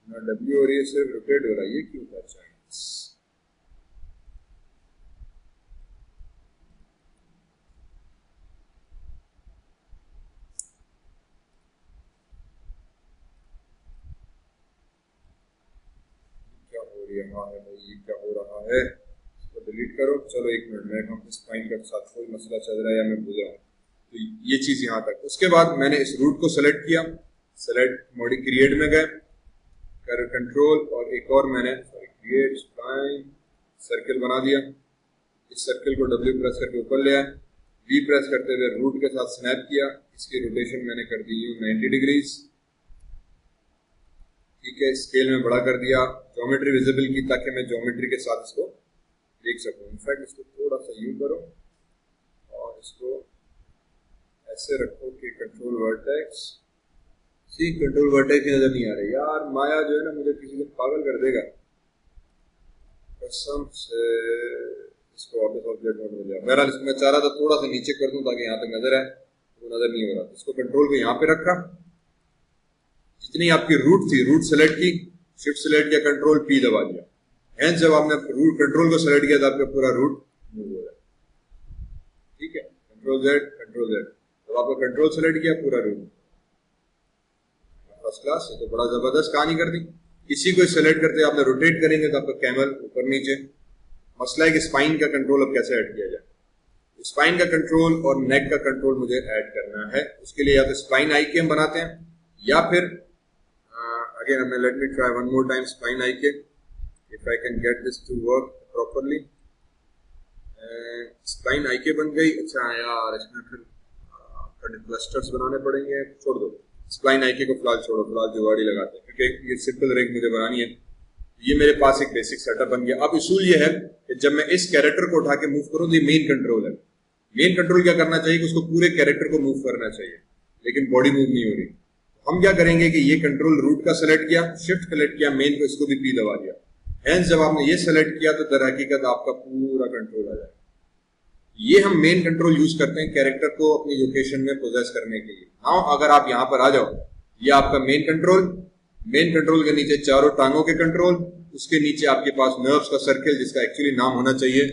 S1: ना W हो रही है सिर्फ रोटेट हो रहा है, ये क्यों था चाइनीज। हाँ है भाई, ये क्या हो रहा है, इसको डिलीट करो। चलो एक मिनट, मैं हम स्पाइन के साथ कोई मसला चल रहा है या मैं भूल रहा हूँ, तो ये चीज यहाँ तक। उसके बाद मैंने इस रूट को सेलेक्ट किया, सेलेक्ट मॉडी क्रिएट में गए, कर कंट्रोल, और एक और मैंने क्रिएट स्पाइन सर्कल बना दिया। इस सर्कल को W प्रेस करके ऊपर ले आया, V प्रेस करते हुए रूट के साथ स्नैप किया, इसकी रोटेशन मैंने कर दी 90 डिग्रीज, ठीक है, स्केल में बड़ा कर दिया, ज्योमेट्री विजिबल की ताकि मैं ज्योमेट्री के साथ इसको देख सकूं। इनफैक्ट इसको थोड़ा सा यूं करो और इसको ऐसे रखो कि control vertex, see control vertex नजर नहीं आ रही यार, माया जो है ना मुझे किसी दिन पागल कर देगा कसम से। इसको वापस ऑब्जेक्ट मोड में ले आओ। बहरहाल इसको मैं चाह रहा था थोड़ा सा नीचे कर दूं ताकि यहाँ तक नजर आए, वो नजर नहीं हो रहा। इसको कंट्रोल को यहाँ पे रखा, जितनी आपकी रूट थी रूट सेलेक्ट की, शिफ्ट सेलेक्ट किया, कंट्रोल P दबा दिया, एंड जब आपने रूट कंट्रोल को सेलेक्ट किया तो आपका पूरा रूट मूव हो जाए, ठीक है, कंट्रोल Z, जब आपका कंट्रोल सेलेक्ट किया पूरा रूट, फर्स्ट क्लास। ये तो बड़ा जबरदस्त कहानी कर दी। इसी को सेलेक्ट करते आपने रोटेट करेंगे तो आपका कैमल ऊपर नीचे। मसला है कि स्पाइन का कंट्रोल अब कैसे ऐड किया जाए, स्पाइन का कंट्रोल और नेक का कंट्रोल मुझे ऐड करना है। उसके लिए या तो स्पाइन आईके हम बनाते हैं, या फिर again let me try one more time spine IK if I can get this to work properly। spine IK बन गई। अच्छा यार इसमें फिर क्लस्टर्स बनाने पड़ेंगे, छोड़ दो spine IK को फिलहाल छोड़ो, फिलहाल जुगाड़ी लगाते हैं क्योंकि ये सिंपल रिग मुझे बनानी है। ये मेरे पास एक बेसिक सेटअप बन गया। अब इशू ये है कि जब मैं इस कैरेक्टर को उठा के मूव करूँ तो ये मेन कंट्रोल है। मेन कंट्रोल क्या करना चाहिए कि उसको पूरे कैरेक्टर को मूव करना चाहिए, लेकिन बॉडी मूव नहीं हो रही। हम क्या करेंगे कि ये कंट्रोल रूट का सेलेक्ट किया, शिफ्ट सेलेक्ट किया, मेन को इसको भी P दबा दिया। हेंस जब आपने ये सेलेक्ट किया तो दर हकीकत आपका पूरा कंट्रोल आ जाएगा। ये हम मेन कंट्रोल यूज करते हैं कैरेक्टर को अपनी लोकेशन में पोजेस करने के लिए। नाउ अगर आप यहाँ पर आ जाओ, ये आपका मेन कंट्रोल के नीचे चारों टांगों के कंट्रोल, उसके नीचे आपके पास नर्व्स का सर्किल जिसका एक्चुअली नाम होना चाहिए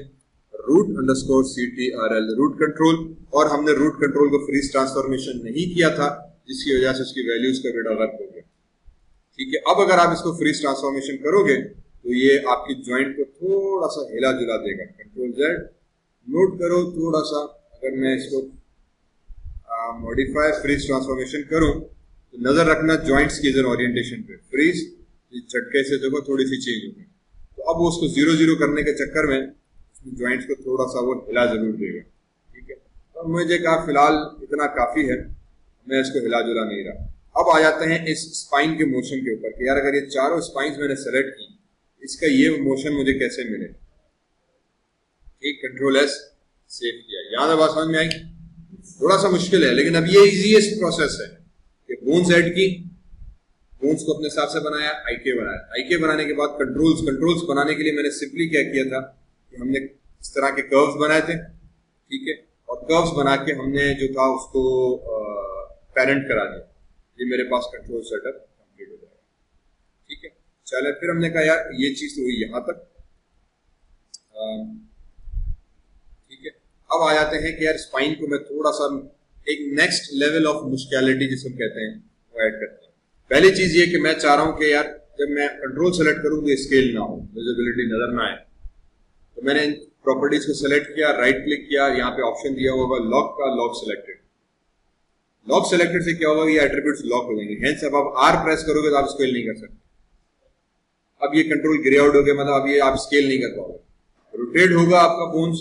S1: root_ctrl रूट कंट्रोल, और हमने रूट कंट्रोल को फ्रीज ट्रांसफॉर्मेशन नहीं किया था जिसकी वजह से उसकी वैल्यूज का बेड़ा गर्क हो गया। ठीक है, अब अगर आप इसको फ्रीज ट्रांसफॉर्मेशन करोगे तो ये आपकी ज्वाइंट को थोड़ा सा हिला जुला देगा। कंट्रोल जेड नोट करो थोड़ा सा, अगर मैं इसको मॉडिफाई फ्रीज ट्रांसफॉर्मेशन करूं तो नजर रखना ज्वाइंट्स की इधर ओरिएंटेशन पे फ्रीज झटके से देखो थोड़ी सी चेंज होगी। तो अब वो उसको 0-0 करने के चक्कर में ज्वाइंट्स को थोड़ा सा वो हिला जरूर देगा। ठीक है, तो मुझे कहा फिलहाल इतना काफी है, मैं इसको हिला जुला नहीं रहा। अब आ जाते हैं इस स्पाइन के मोशन के ऊपर कि यार अगर ये चारों स्पाइन्स मैंने सेलेक्ट की, इसका ये मोशन मुझे कैसे मिले। ठीक, कंट्रोल एस सेव किया। यहां तक बात समझ में आई? थोड़ा सा मुश्किल है लेकिन अब ये इजीएस्ट प्रोसेस है कि बोन्स ऐड की, बोन्स को अपने हिसाब से बनाया, आईके बनाया। आईके बनाने के बाद कंट्रोल्स बनाने के लिए मैंने सिंपली क्या किया था कि हमने इस तरह के कर्व्स बनाए थे। ठीक है, और कर्व्स बना के हमने जो था उसको पेरेंट करा दिया। ये मेरे पास कंट्रोल सेटअप कंप्लीट हो जाएगा। ठीक है, चले फिर हमने कहा यार ये चीज तो हुई यहां तक। ठीक है, अब आ जाते हैं कि यार स्पाइन को मैं थोड़ा सा एक नेक्स्ट लेवल ऑफ मुश्किलिटी जिसे हम कहते हैं वो ऐड करते हैं। पहली चीज ये कि मैं चाह रहा हूं कि यार जब मैं कंट्रोल सेलेक्ट करूं तो स्केल ना हो, विजिबिलिटी नजर ना आए। तो मैंने प्रॉपर्टीज को सेलेक्ट किया, राइट क्लिक किया, यहाँ पे ऑप्शन दिया होगा लॉक का, लॉक सेलेक्टेड। लॉक सेलेक्टेड से क्या होगा, ये एट्रीब्यूट्स लॉक हो जाएंगे। हेंस अब आप आर प्रेस करोगे तो आप स्केल नहीं कर सकते। अब ये कंट्रोल ग्रे आउट हो गया, मतलब अब ये आप स्केल नहीं कर पाओगे। रोटेट होगा आपका बोन्स,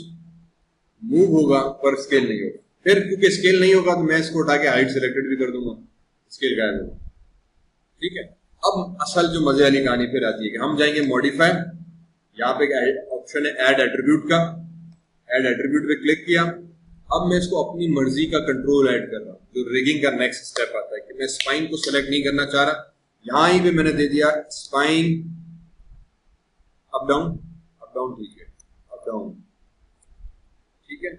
S1: मूव होगा पर स्केल नहीं होगा। फिर क्योंकि स्केल नहीं होगा तो मैं इसको उठा के हाइट सिलेक्टेड भी कर दूंगा, स्केल गायब होगा। ठीक है, अब असल जो मजे वाली कहानी फिर आती है कि हम जाएंगे मॉडिफाई, यहाँ पे ऑप्शन है ऐड एट्रीब्यूट का, ऐड एट्रीब्यूट पे क्लिक किया। अब मैं इसको अपनी मर्जी का कंट्रोल ऐड कर रहा हूँ, जो रिगिंग का नेक्स्ट स्टेप आता है कि मैं स्पाइन को सेलेक्ट नहीं करना चाह रहा। यहां ही पे मैंने दे दिया स्पाइन अप डाउन, ठीक है, अप डाउन। ठीक है,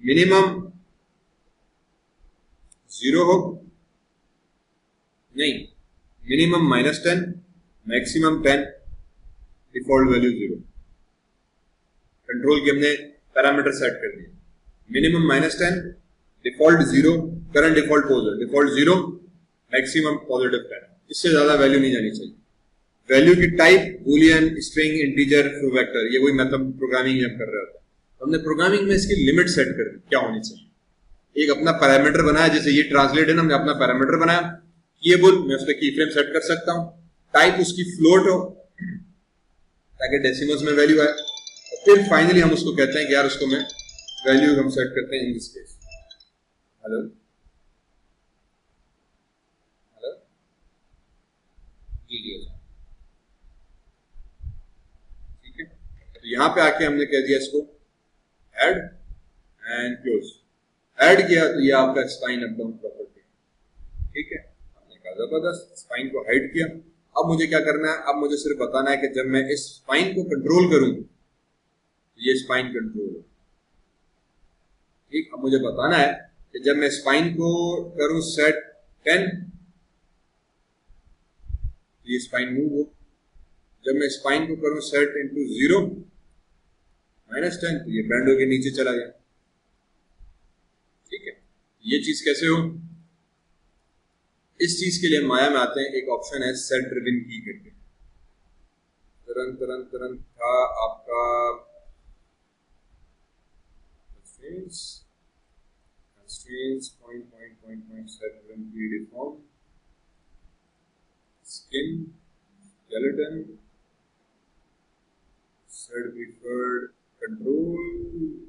S1: मिनिमम 0 हो, नहीं minimum -10, maximum 10, default value 0। Control के हमने पैरामीटर सेट कर दिए, minimum -10, default 0, current default pose default 0, maximum positive 10। इससे ज्यादा वैल्यू नहीं जानी चाहिए। वैल्यू की type Boolean, string, integer, vector, ये वही मतलब प्रोग्रामिंग हम कर रहे होते हैं। हमने प्रोग्रामिंग में इसकी लिमिट सेट कर दी क्या होनी चाहिए। एक अपना पैरामीटर बनाया, जैसे ये ट्रांसलेट है ना, हमने अपना पैरामीटर बनाया, कीबोर्ड मैं उस पर की फ्रेम सेट कर सकता हूं। टाइप उसकी फ्लोट हो ताकि डेसिमल्स में वैल्यू आए, और फिर फाइनली हम उसको कहते हैं कि यार उसको मैं वैल्यू हम सेट करते हैं in this case. Hello hello जी जी, ठीक है। तो यहां पे आके हमने कह दिया इसको ऐड एंड क्लोज। ऐड किया तो ये आपका स्पाइन अप डाउन प्रॉपर्टी। ठीक है, हमने कहा जबरदस्त, स्पाइन को हाइड किया। अब मुझे क्या करना है, अब मुझे सिर्फ बताना है कि जब मैं इस स्पाइन को कंट्रोल करूं तो ये स्पाइन कंट्रोल हो। ठीक, अब मुझे बताना है कि जब मैं स्पाइन को करूं सेट 10 तो ये स्पाइन मूव हो। जब मैं स्पाइन को करूं सेट इनटू 0 -10 तो ये बैंड होके नीचे चला गया। ठीक है, ये चीज कैसे हो, इस चीज के लिए माया में आते हैं, एक ऑप्शन है सेट ड्रिवन की करके। तुरंत था आपका constraints point set ड्रिवन की deform skin skeleton set preferred control.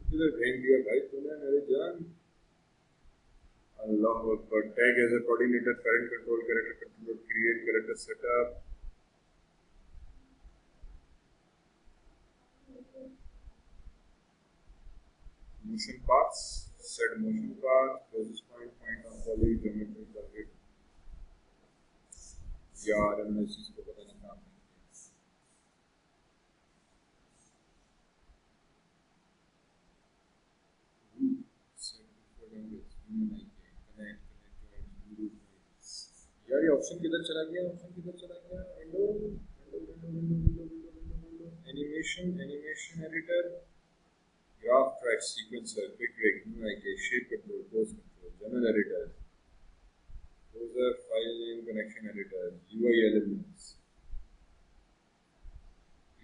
S1: किधर फेंक दिया भाई तूने मेरे जान, अल्लाह अकबर। Tag as a coordinator, parent control, character control, create character setup, motion paths, set motion path, closest point on poly, geometry circuit. यार हमने इस चीज को पता नहीं कहां यार ये ऑप्शन किधर चला गया, ऑप्शन किधर चला गया, window window window window window window, animation animation editor, graph track sequencer, quick track, new shape control, pose control, general editor, browser, file name, connection editor, UI elements,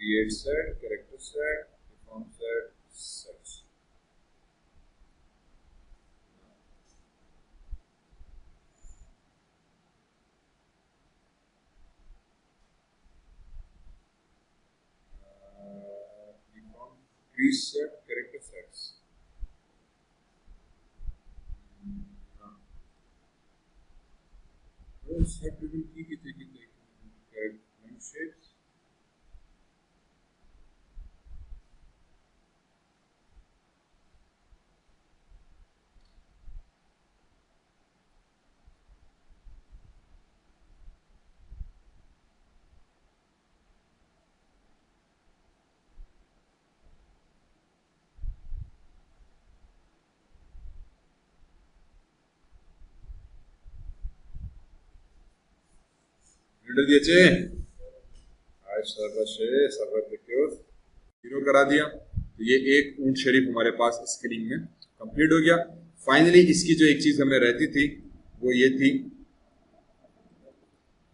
S1: create set, character set, perform set, sets. Perform preset, character sets. Set driven key correct shapes. Reader दिए आज server secure zero करा दिया, तो ये एक ऊंट शरीफ हमारे पास screen में कंप्लीट हो गया। फाइनली इसकी जो एक चीज हमें रहती थी वो ये थी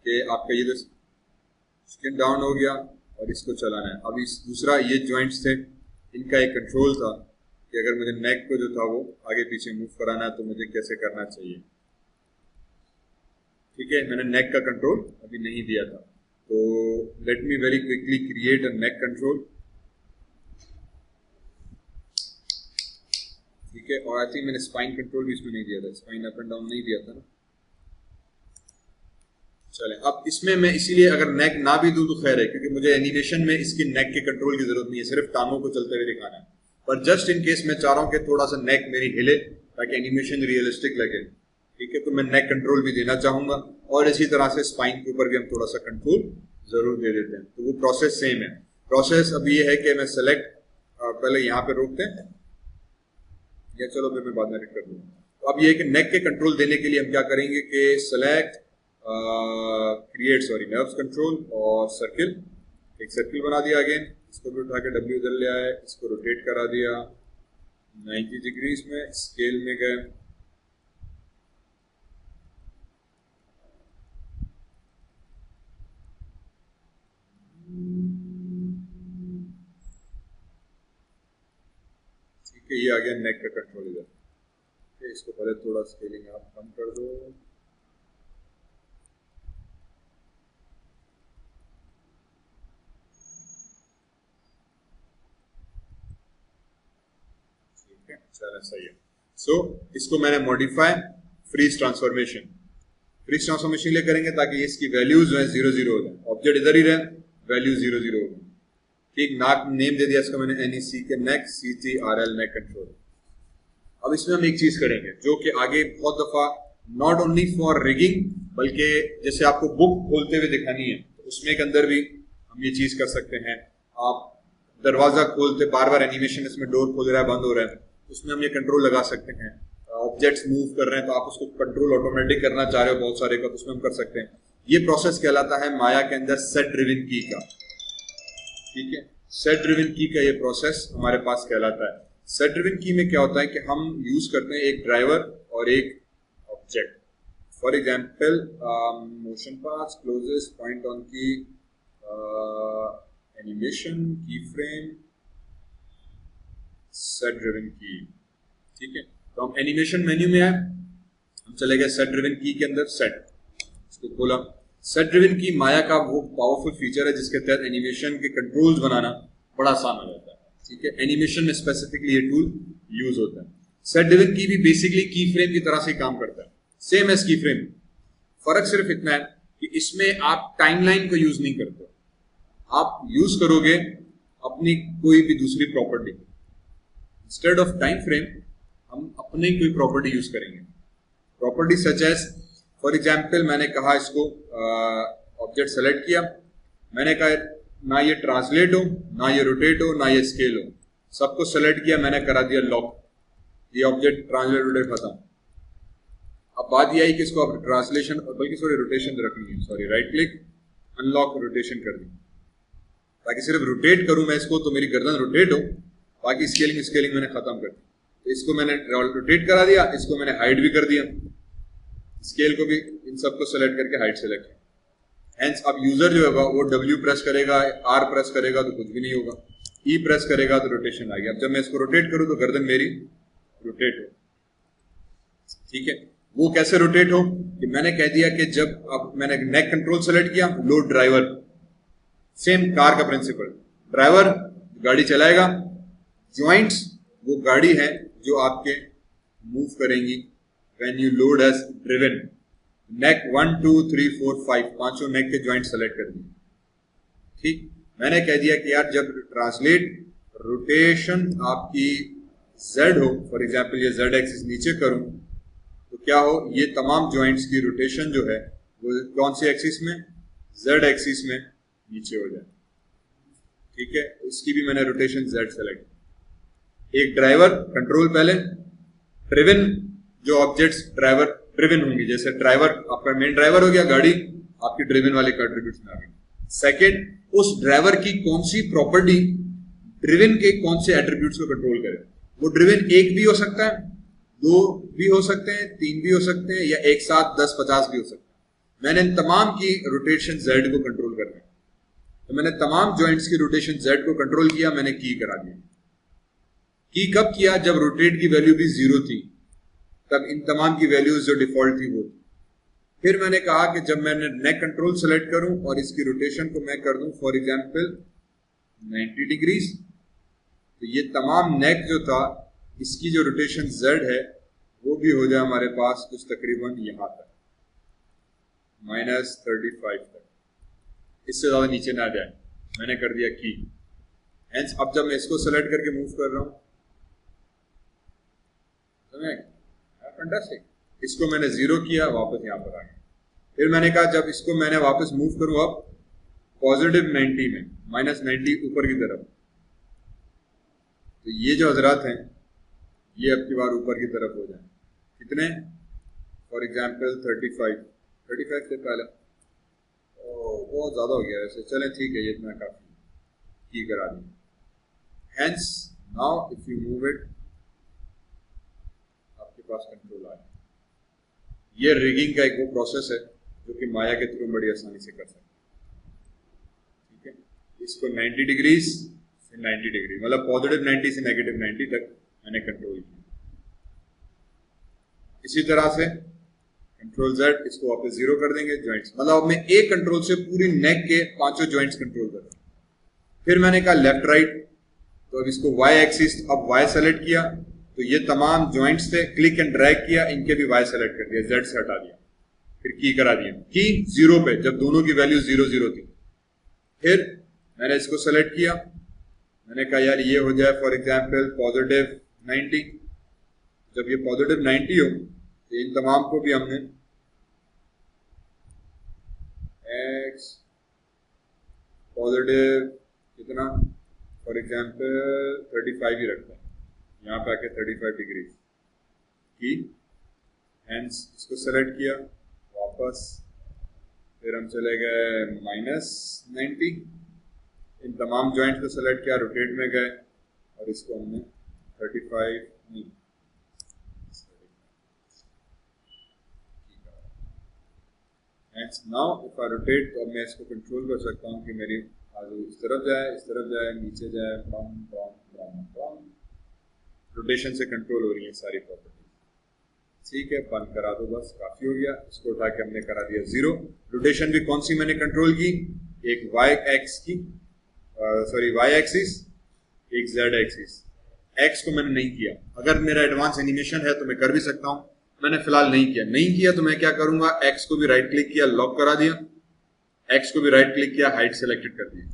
S1: कि आपका ये जो स्किन डाउन हो गया और इसको चलाना है। अब इस दूसरा ये जॉइंट्स थे, इनका एक कंट्रोल था कि अगर मुझे नेक को जो था वो आगे पीछे मूव कराना है तो मुझे कैसे करना चाहिए। ठीक है, मैंने नेक का कंट्रोल अभी नहीं दिया था, तो let me very quickly create a neck control. ठीक है, और आई थिंक मैंने स्पाइन कंट्रोल भी इसमें नहीं दिया था, स्पाइन अप एंड डाउन नहीं दिया था ना। चले, अब इसमें मैं इसीलिए अगर नेक ना भी दूं तो खैर है, क्योंकि मुझे एनिमेशन में इसकी नेक के कंट्रोल की जरूरत नहीं है, सिर्फ टांगों को चलते हुए दिखाना है। पर जस्ट इन केस मैं चाह रहा हूं कि थोड़ा सा नेक मेरी हिले ताकि एनिमेशन रियलिस्टिक लगे, ठीक है, तो मैं नेक कंट्रोल भी देना चाहूंगा। और इसी तरह से स्पाइन के ऊपर भी हम थोड़ा सा कंट्रोल जरूर दे देते हैं, तो वो प्रोसेस सेम है। प्रोसेस अब ये है कि मैं सेलेक्ट पहले यहाँ पे रोकते हैं, या चलो मैं बाद में एडिट कर दूंगा। तो अब ये है कि नेक के कंट्रोल देने के लिए हम क्या करेंगे कि सेलेक्ट क्रिएट नर्व्स कंट्रोल और सर्किल, एक सर्किल बना दिया अगेन, इसको भी उठा के W इधर ले आए, इसको रोटेट करा दिया 90 डिग्रीज में, स्केल में गए, ठीक है, ये आ गया नेक का कंट्रोल इधर। इसको पहले थोड़ा स्केलिंग आप कम कर दो, ठीक है, चलो सही है। सो इसको मैंने modify freeze transformation, freeze transformation लिए करेंगे ताकि इसकी वैल्यूज जो है 0 0 हो जाए, ऑब्जेक्ट इधर ही रहे, वैल्यू 0 0 हो गई। ठीक, नाक नेम दे दिया इसका मैंने NEC के नेक, CTRL नेक कंट्रोल। अब इसमें हम एक चीज करेंगे जो कि आगे बहुत दफा नॉट ओनली फॉर रिगिंग बल्कि जैसे आपको बुक खोलते हुए दिखानी है तो उसमें के अंदर भी हम ये चीज कर सकते हैं। आप दरवाजा खोलते बार बार एनिमेशन इसमें डोर खोल रहा है बंद हो रहा है, उसमें हम ये कंट्रोल लगा सकते हैं। ऑब्जेक्ट्स मूव कर रहे हैं तो आप उसको कंट्रोल ऑटोमेटिक करना चाह रहे हो बहुत सारे का, तो उसमें हम कर सकते हैं। ये प्रोसेस कहलाता है माया के अंदर सेट ड्रिवन की का। ठीक है, सेट ड्रिवन की का ये प्रोसेस हमारे पास कहलाता है। सेट ड्रिवन की में क्या होता है कि हम यूज करते हैं एक ड्राइवर और एक object. For example motion paths, closest, point on की, एनिमेशन, की फ्रेम, सेट ड्रिवन की। ठीक है, तो हम एनिमेशन मेन्यू में आए, हम चले गए सेट ड्रिवन की के अंदर, सेट, इसको खोला। सेट ड्रिवन की माया का वो पावरफुल फीचर है जिसके तहत एनिमेशन के कंट्रोल्स बनाना बड़ा आसान हो जाता है। ठीक है, एनिमेशन में स्पेसिफिकली ये टूल यूज होता है। सेट ड्रिवन की भी बेसिकली की फ्रेम की तरह से काम करता है, सेम एज की फ्रेम। फर्क सिर्फ इतना है कि इसमें आप टाइमलाइन को यूज नहीं करते, आप यूज करोगे अपनी कोई भी दूसरी property. Instead of time frame हम अपने कोई प्रॉपर्टी यूज करेंगे, property such as for example मैंने कहा इसको ऑब्जेक्ट सेलेक्ट किया, मैंने कहा ना ये ट्रांसलेट हो, ना ये रोटेट हो, ना ये स्केल हो, सबको सेलेक्ट किया, मैंने करा दिया लॉक, ये ऑब्जेक्ट ट्रांसलेट रोटेट खत्म। अब बात यह आई कि इसको आप ट्रांसलेशन, बल्कि सॉरी रोटेशन रखनी है, sorry right click unlock rotation कर दी, ताकि सिर्फ रोटेट करूं मैं इसको तो मेरी गर्दन रोटेट हो, बाकी स्केलिंग मैंने खत्म कर दी। तो इसको मैंने रोटेट करा दिया, इसको मैंने हाइट भी कर दिया, स्केल को भी इन सबको सेलेक्ट करके हाइट सेलेक्ट किया। हेंस अब यूजर जो होगा वो W प्रेस करेगा, R प्रेस करेगा तो कुछ भी नहीं होगा, E प्रेस करेगा तो रोटेशन आ गया। अब जब मैं इसको रोटेट करूं तो गर्दन मेरी रोटेट हो, ठीक है। वो कैसे रोटेट हो कि मैंने कह दिया कि जब अब मैंने नेक कंट्रोल सेलेक्ट किया, लोड ड्राइवर, सेम कार का प्रिंसिपल, ड्राइवर गाड़ी चलाएगा, जॉइंट्स वो गाड़ी है जो आपके मूव करेंगी when you load as driven. Neck 1 2 3 4 5 पांचों नेक के जॉइंट सेलेक्ट कर दिए, ठीक। मैंने कह दिया कि यार जब ट्रांसलेट रोटेशन आपकी Z हो, फॉर एग्जांपल ये Z एक्सिस नीचे करूं तो क्या हो, ये तमाम जॉइंट्स की रोटेशन जो है वो कौन सी एक्सिस में, Z एक्सिस में नीचे हो जाए, ठीक है। इसकी भी मैंने रोटेशन Z सेलेक्ट। एक ड्राइवर कंट्रोल पहले, ड्रिवन जो ऑब्जेक्ट्स ड्राइवर ड्रिवन होंगी, जैसे ड्राइवर आपका मेन ड्राइवर हो गया, गाड़ी आपकी ड्रिवन वाले का एट्रीब्यूट्स में आ गई। सेकंड, उस ड्राइवर की कौन सी प्रॉपर्टी ड्रिवन के कौन से एट्रीब्यूट्स को कंट्रोल करे। वो ड्रिवन एक भी हो सकता है, दो भी हो सकते हैं, तीन भी हो सकते हैं, या एक साथ 10 50 भी हो सकते हैं। मैंने इन तमाम की रोटेशन Z को कंट्रोल करना है, तो मैंने तमाम जॉइंट्स की रोटेशन Z को कंट्रोल किया, मैंने की करा दिया। की कब किया, जब रोटेट की वैल्यू भी 0 थी, तब इन तमाम की वैल्यूज जो डिफॉल्ट थी वो थी। फिर मैंने कहा कि जब मैंने नेक कंट्रोल सेलेक्ट करूं और इसकी रोटेशन को मैं कर दूं फॉर एग्जांपल 90 डिग्रीज, तो ये तमाम नेक जो था इसकी जो रोटेशन Z है वो भी हो जाए हमारे पास कुछ तकरीबन यहां तक -35 तक, इससे ज्यादा नीचे ना जाए। मैंने कर दिया की। हेंस अब जब मैं इसको सेलेक्ट करके मूव कर रहा हूं, फैंटास्टिक, इसको मैंने 0 किया, वापस यहां पर आ गया। फिर मैंने कहा जब इसको मैंने वापस मूव करूं अब पॉजिटिव 90 में, -90 ऊपर की तरफ, तो ये जो हजरात हैं ये अब की बार ऊपर की तरफ हो जाए। कितने, फॉर एग्जांपल 35 से पहले बहुत ज्यादा हो गया वैसे, चलें ठीक है, ये इतना काफी की करा दी। Hence now if you move it, आपके पास कंट्रोल आ गया। ये रिगिंग का एक वो प्रोसेस है जो कि माया के थ्रू बड़ी आसानी से कर सकते हैं, ठीक है। इसको 90 डिग्रीज से 90 डिग्री, मतलब पॉजिटिव 90 से नेगेटिव 90 तक मैंने कंट्रोल किया। इसी तरह से कंट्रोल Z, इसको वापस 0 कर देंगे, जॉइंट्स, मतलब अब मैं एक कंट्रोल से पूरी नेक के पांचों जॉइंट्स कंट्रोल कर रहा हूं। फिर मैंने कहा लेफ्ट राइट, तो अब इसको Y एक्सिस, अब Y सेलेक्ट किया तो ये तमाम जॉइंट्स थे, क्लिक एंड ड्रैग किया, इनके भी Y सेलेक्ट कर दिया, Z से हटा दिया, फिर की करा दिया, की 0 पे, जब दोनों की वैल्यू 0 0 थी। फिर मैंने इसको सेलेक्ट किया, मैंने कहा यार ये हो जाए फॉर एग्जांपल पॉजिटिव 90। जब ये पॉजिटिव 90 हो तो इन तमाम को भी हमने x पॉजिटिव कितना, फॉर एग्जांपल 35 ही रखता है, यहाँ पे आके 35 डिग्री की। हेंस इसको सेलेक्ट किया वापस, फिर हम चले गए -90, इन तमाम जॉइंट को सेलेक्ट किया, रोटेट में गए और इसको हमने 35 नहीं, नाउ इफ आई रोटेट, तो अब मैं इसको कंट्रोल कर सकता हूँ कि मेरी आलू इस तरफ जाए, नीचे जाए, रोटेशन से कंट्रोल हो रही है सारी प्रॉपर्टी। ठीक है, बंद करा दो, बस काफी हो गया। इसको उठा के हमने करा दिया 0। रोटेशन भी कौन सी मैंने कंट्रोल की, एक y एक्सिस, एक z एक्सिस। x को मैंने नहीं किया, अगर मेरा एडवांस एनिमेशन है तो मैं कर भी सकता हूँ, मैंने फिलहाल नहीं किया तो मैं क्या करूंगा, x को भी राइट क्लिक किया, लॉक करा दिया, x को भी राइट क्लिक किया, हाइट सेलेक्टेड कर दिया।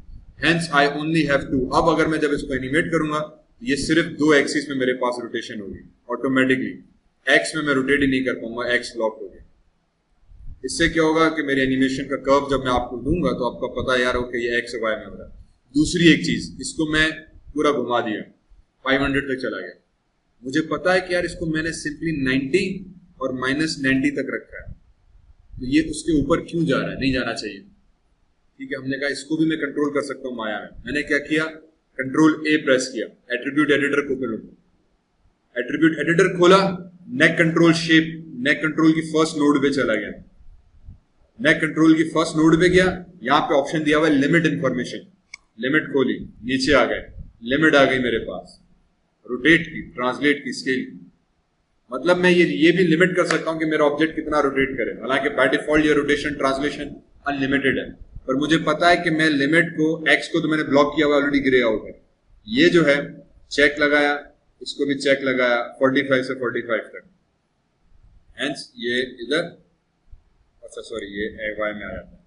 S1: Hence I only have to. अब अगर मैं जब इसको एनिमेट करूंगा ये सिर्फ 2 एक्सिस में मेरे पास रोटेशन होगी ऑटोमेटिकली, x में मैं रोटेट ही नहीं कर पाऊंगा, x लॉक हो गया। इससे क्या होगा कि मेरे एनिमेशन का कर्व जब मैं आपको दूंगा तो आपको पता है यार ओके ये x y में हो रहा है। दूसरी एक चीज, इसको मैं पूरा घुमा दिया, 500 तक चला गया, मुझे पता है कि यार इसको मैंने सिंपली 90 और -90 तक रखा है, तो ये उसके ऊपर क्यों जा रहा है? नहीं जाना चाहिए। ठीक है, हमने कहा इसको भी मैं कंट्रोल कर सकता हूँ माया में। मैंने क्या किया, कंट्रोल ए प्रेस किया, एट्रीब्यूट एडिटर को खोलूं, एट्रीब्यूट एडिटर खोला, नेक कंट्रोल शेप, नेक कंट्रोल की फर्स्ट नोड पे चला गया, नेक कंट्रोल की फर्स्ट नोड पे गया, यहाँ पे ऑप्शन दिया हुआ है लिमिट इंफॉर्मेशन, लिमिट खोली, नीचे आ गए, लिमिट आ गई मेरे पास, रोटेट की, ट्रांसलेट की, स्केल की। मतलब मैं ये भी लिमिट कर सकता हूं कि मेरा ऑब्जेक्ट कितना रोटेट करे। हालांकि बाय डिफॉल्ट ये रोटेशन ट्रांसलेशन अनलिमिटेड है, पर मुझे पता है कि मैं लिमिट को, एक्स को तो मैंने ब्लॉक किया हुआ ऑलरेडी, ग्रे आउट है। ये जो है चेक लगाया, इसको भी चेक लगाया 45 से 45 तक, हेंस ये इधर, अच्छा सॉरी ये वाई में आ जाता है,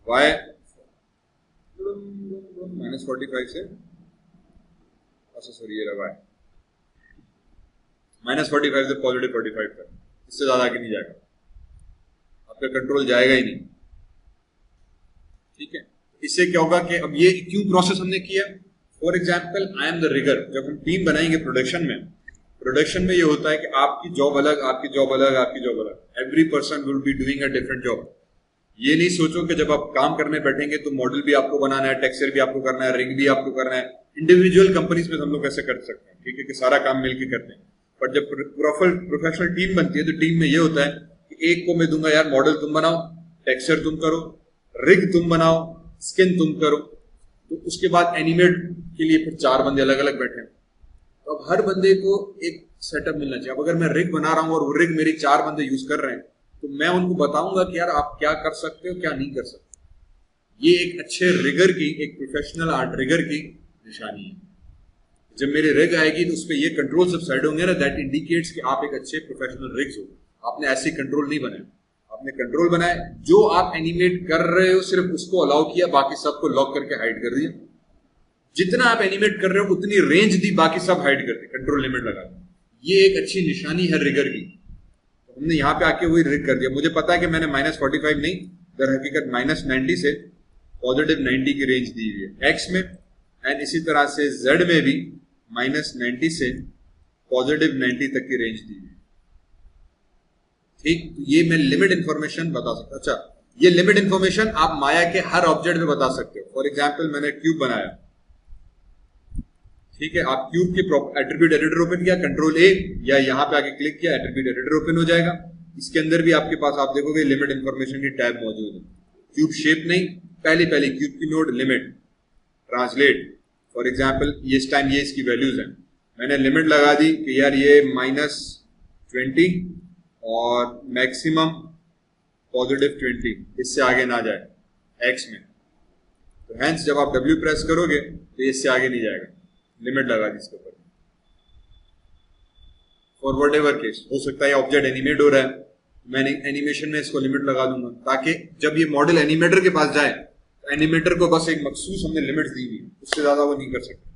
S1: वाई -45 से, अच्छा सॉरी ये रहा है -45 से +45 तक, इससे ज्यादा आगे नहीं जाएगा, आपका कंट्रोल जाएगा ही नहीं। ठीक है, इससे क्या होगा कि अब ये क्यों प्रोसेस हमने किया, for example I am the rigger, जब हम टीम बनाएंगे प्रोडक्शन में ये होता है कि आपकी जॉब अलग, आपकी जॉब अलग, आपकी जॉब अलग, every person will be doing a different job. ये नहीं सोचो कि जब आप काम करने बैठेंगे तो मॉडल भी आपको बनाना है, टेक्सचर भी आपको करना है, रिग भी आपको करना है। इंडिविजुअल कंपनीज में हम लोग ऐसे कर सकते हैं, ठीक है, कि सारा काम मिलकर करते हैं। बट जब प्रोफेशनल टीम बनती है तो टीम में ये होता है कि एक को मैं दूंगा यार मॉडल तुम बनाओ, टेक्सचर तुम करो, रिग तुम बनाओ, स्किन तुम करो, तो उसके बाद एनिमेट के लिए फिर 4 बंदे अलग अलग बैठे हैं। तो अब हर बंदे को एक सेटअप मिलना चाहिए। अब अगर मैं रिग बना रहा हूं और वो रिग मेरी 4 बंदे यूज कर रहे हैं, तो मैं उनको बताऊंगा कि यार आप क्या कर सकते हो, क्या नहीं कर सकते। ये एक अच्छे रिगर की, एक प्रोफेशनल आर्ट रिगर की निशानी है। जब मेरी रिग आएगी तो उसपे ये कंट्रोल सब सेट होंगे ना, दैट इंडिकेट्स कि आप एक अच्छे प्रोफेशनल रिग्स हो। आपने ऐसे कंट्रोल नहीं बनाए, आपने कंट्रोल बनाए जो आप एनिमेट कर रहे हो सिर्फ उसको अलाउ किया, बाकी सबको लॉक करके हाइड कर दिया। जितना आप एनिमेट कर रहे हो उतनी रेंज दी, बाकी सब हाइड कर दी, कंट्रोल लिमिट लगा दी। ये एक अच्छी निशानी है रिगर की। तो हमने यहाँ पे आके वही रिग कर दिया। मुझे पता है कि मैंने -45 नहीं, दर हकीकत -90 से +90 की रेंज दी हुई है एक्स में, एंड इसी तरह से जेड में भी -90 से +90 तक की रेंज दी हुई है। ठीक, तो ये मैं लिमिट इंफॉर्मेशन बता सकता हूं। अच्छा, ये लिमिट इंफॉर्मेशन आप माया के हर ऑब्जेक्ट में बता सकते हो। फॉर एग्जांपल मैंने क्यूब बनाया, ठीक है, आप क्यूब के एट्रीब्यूट एडिटर ओपन किया, कंट्रोल ए, या यहां पे आके क्लिक किया, एट्रीब्यूट एडिटर ओपन हो जाएगा। इसके अंदर भी आपके पास आप देखोगे लिमिट इंफॉर्मेशन की टैब मौजूद है। क्यूब शेप नहीं, पहली क्यूब की node limit, translate, for example ये इस टाइम ये इसकी वैल्यूज है, मैंने लिमिट लगा दी कि यार ये -20 और मैक्सिमम +20, इससे आगे ना जाए एक्स में। तो हेंस जब आप W प्रेस करोगे तो इससे आगे नहीं जाएगा, लिमिट लगा दी इसके ऊपर। फॉर वट एवर केस, हो सकता है ऑब्जेक्ट एनिमेट हो रहा है, मैंने एनिमेशन में इसको लिमिट लगा दूंगा, ताकि जब ये मॉडल एनिमेटर के पास जाए तो एनिमेटर को बस एक मखसूस हमने लिमिट दी हुई, उससे ज्यादा वो नहीं कर सकते।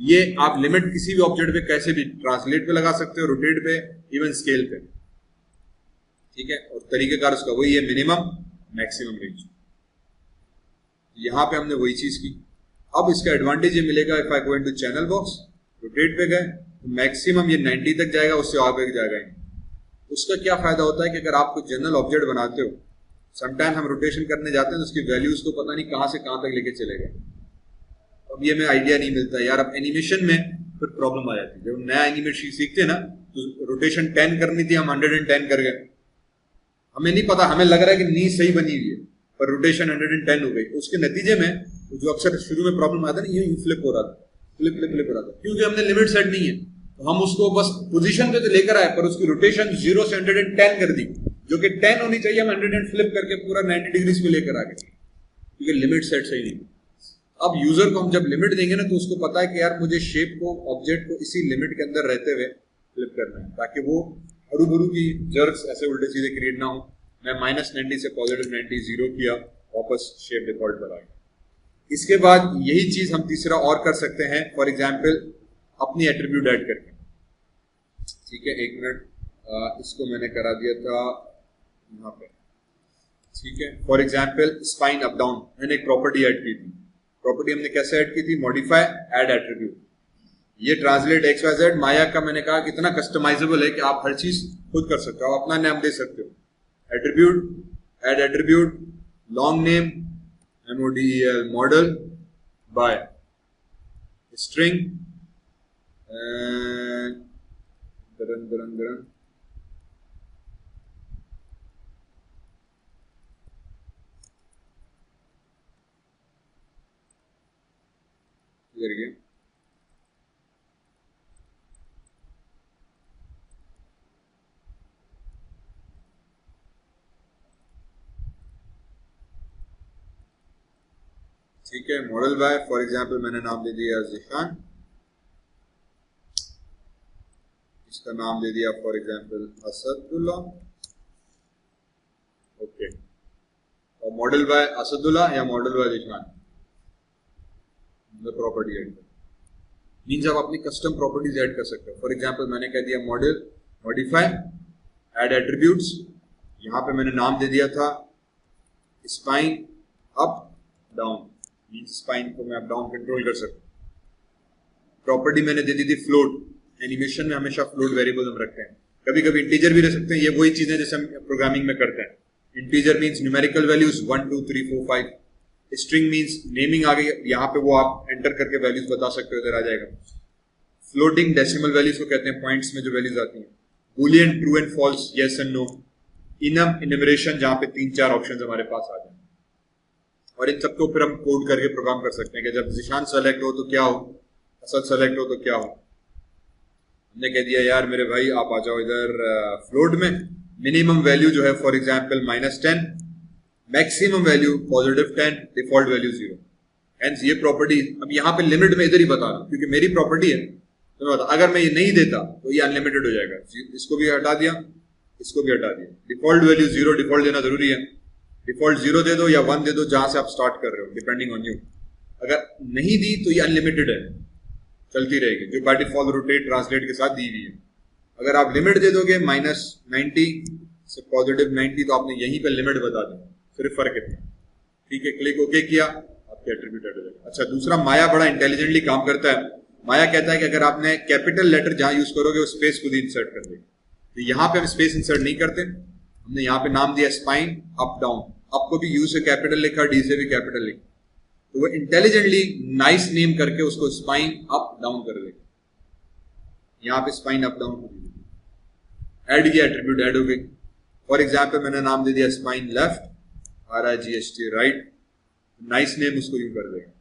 S1: ये आप लिमिट किसी भी ऑब्जेक्ट पे कैसे भी, ट्रांसलेट पे लगा सकते हो, रोटेट पे, इवन स्केल पे, ठीक है, और तरीकेकार उसका वही है, मिनिमम मैक्सिमम रेंज। यहां पे हमने वही चीज की। अब इसका एडवांटेज ये मिलेगा, if I go into channel box, rotate पे गए तो मैक्सिमम ये 90 तक जाएगा, उससे आगे जाएगा। उसका क्या फायदा होता है कि अगर आप कोई जनरल ऑब्जेक्ट बनाते हो, समटाइम हम रोटेशन करने जाते हैं तो उसकी वैल्यूज को पता नहीं कहां से कहां तक लेके चले गए, अब ये में आइडिया नहीं मिलता यार। अब एनिमेशन में फिर प्रॉब्लम आ जाती है। जब नया एनिमेशन सीखते हैं ना, तो रोटेशन 10 करनी थी, हम 110 कर गए, हमें नहीं पता, हमें लग रहा है कि नी सही बनी हुई है, पर रोटेशन 110 हो गई। उसके नतीजे में जो अक्सर शुरू में प्रॉब्लम आता है ना, ये फ्लिप हो रहा था, फ्लिप हो रहा था, क्योंकि हमने लिमिट सेट नहीं है। तो हम उसको बस पोजीशन पे तो लेकर आए, पर उसकी रोटेशन 0 से 110 कर दी, जो कि 10 होनी चाहिए, हम 100 फ्लिप करके पूरा 90 डिग्रीज पे लेकर आ गए, क्योंकि लिमिट सेट सही नहीं। अब यूजर को हम जब लिमिट देंगे ना, तो उसको पता है कि यार मुझे शेप को, ऑब्जेक्ट को इसी लिमिट के अंदर रहते हुए फ्लिप करना है, ताकि वो हरू की जर्क्स ऐसे उल्टे सीधे क्रिएट ना हो। मैं -90 से +90 0 किया, वापस शेप डिफॉल्ट पर आ गया। इसके बाद यही चीज हम तीसरा और कर सकते हैं, फॉर एग्जाम्पल अपनी एट्रीब्यूट ऐड करके। ठीक है, 1 मिनट, इसको मैंने करा दिया था यहाँ पे, ठीक है। For example spine up down, मैंने एक प्रॉपर्टी ऐड की थी। प्रॉपर्टी हमने कैसे ऐड की थी, मॉडिफाई ऐड एट्रीब्यूट। ये ट्रांसलेट एक्स वाई जेड माया का मैंने कहा कि इतना कस्टमाइजेबल है कि आप हर चीज खुद कर सकते हो, आप अपना नाम दे सकते हो. Attribute, add attribute, long name, MODEL, model, बाय, स्ट्रिंग, दरन दरन दरन, गया. ठीक है, मॉडल बाय, फॉर एग्जांपल मैंने नाम दे दिया ज़िशान, इसका नाम दे दिया फॉर एग्जांपल असदुल्ला. ओके, और मॉडल बाय असदुल्ला या model by Zeeshan, property add means आप अपनी कस्टम प्रॉपर्टीज ऐड कर सकते हो. फॉर एग्जांपल मैंने कह दिया मॉडल मॉडिफाई, ऐड एट्रीब्यूट्स, यहां पे मैंने नाम दे दिया था spine up down, means spine को मैं अप डाउन कंट्रोल कर सकता हूँ. प्रॉपर्टी मैंने दे दी थी फ्लोट, एनिमेशन में हमेशा फ्लोट वेरिएबल हम रखते हैं, कभी कभी इंटीजर भी रख सकते हैं, ये वही चीजें जैसे हम प्रोग्रामिंग में करते हैं. Integer means numerical values 1 2 3 4 5, string means naming आ गई, यहाँ पे वो आप एंटर करके वैल्यूज बता सकते हो, इधर आ जाएगा. फ्लोटिंग डेसिमल वैल्यूज को कहते हैं, पॉइंट्स में जो वैल्यूज आती हैं. Boolean true and false, yes and no. Enum enumeration, जहां पे 3-4 ऑप्शंस हमारे पास आ जाए, और इन सबको फिर हम कोड करके प्रोग्राम कर सकते हैं कि जब ज़िशान सेलेक्ट हो तो क्या हो, असद सेलेक्ट हो तो क्या हो. हमने कह दिया यार मेरे भाई आप आ जाओ इधर फ्लोट में, मिनिमम वैल्यू जो है for example -10, maximum value +10, default value 0. Hence ये प्रॉपर्टी अब यहाँ पे लिमिट में इधर ही बता रहा हूँ क्योंकि मेरी प्रॉपर्टी है, तो मैं बता, अगर मैं ये नहीं देता तो ये अनलिमिटेड हो जाएगा. इसको भी हटा दिया, इसको भी हटा दिया. डिफॉल्ट वैल्यू 0, डिफॉल्ट देना जरूरी है. डिफॉल्ट 0 दे दो या 1 दे दो, जहां से आप स्टार्ट कर रहे हो, डिपेंडिंग ऑन यू. अगर नहीं दी तो ये अनलिमिटेड है, चलती रहेगी, जो बाय डिफॉल्ट रोटेट ट्रांसलेट के साथ दी हुई है. अगर आप लिमिट दे दोगे -90 से +90, तो आपने यहीं पे लिमिट बता दी, सिर्फ फर्क इतना. ठीक है, क्लिक ओके किया, आपके एट्रीब्यूट ऐड हो जाएगा. अच्छा, दूसरा माया बड़ा इंटेलिजेंटली काम करता है. माया कहता है कि अगर आपने कैपिटल लेटर जहां यूज करोगे वो स्पेस खुद ही इंसर्ट कर देगा. तो यहां पे हम स्पेस इंसर्ट नहीं करते, हमने यहाँ पे नाम दिया स्पाइन अप डाउन. आपको भी यू से कैपिटल लिखा, डी से भी कैपिटल लिखा, तो वो इंटेलिजेंटली नाइस नेम करके उसको स्पाइन अप डाउन कर देगा. यहाँ पे स्पाइन अप डाउन ऐड किया, एट्रीब्यूट ऐड हो गई. फॉर एग्जाम्पल मैंने नाम दे दिया spine left, RIGHT right, nice name उसको यूं कर देगा.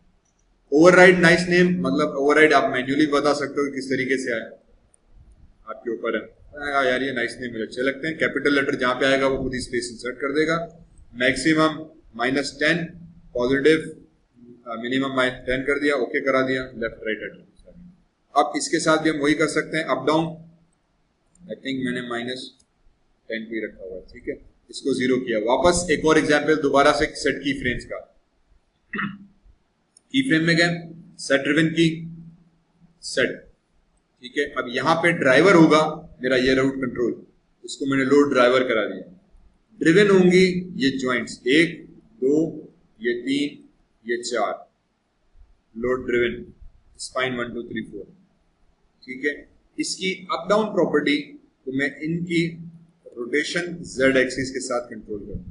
S1: ओवरराइड नाइस नेम मतलब ओवरराइड आप मैन्युअली बता सकते हो किस तरीके से आए, आपके ऊपर है. यार ये नाइस नेम मुझे अच्छे लगते हैं, कैपिटल लेटर जहां पे आएगा वो खुद ही स्पेस इंसर्ट कर देगा. मैक्सिमम -10, पॉजिटिव मिनिमम -10 कर दिया, ओके करा दिया, लेफ्ट राइट एट्रीब्यूट. अब इसके साथ भी हम वही कर सकते हैं, अप डाउन. आई थिंक मैंने -10 भी रखा हुआ है. ठीक है, इसको 0 किया. वापस एक और एग्जाम्पल दोबारा से सेट की फ्रेम्स का. की फ्रेम में गए, सेट ड्रिवन की सेट. ठीक है, अब यहां पे ड्राइवर होगा मेरा ये रूट कंट्रोल, इसको मैंने लोड ड्राइवर करा दिया. ड्रिवन होंगी ये ज्वाइंट्स 1 2, ये 3, ये 4, लोड ड्रिवन स्पाइन 1 2 3 4. ठीक है, इसकी अप डाउन प्रॉपर्टी तो मैं इनकी रोटेशन z एक्सिस के साथ कंट्रोल करूं.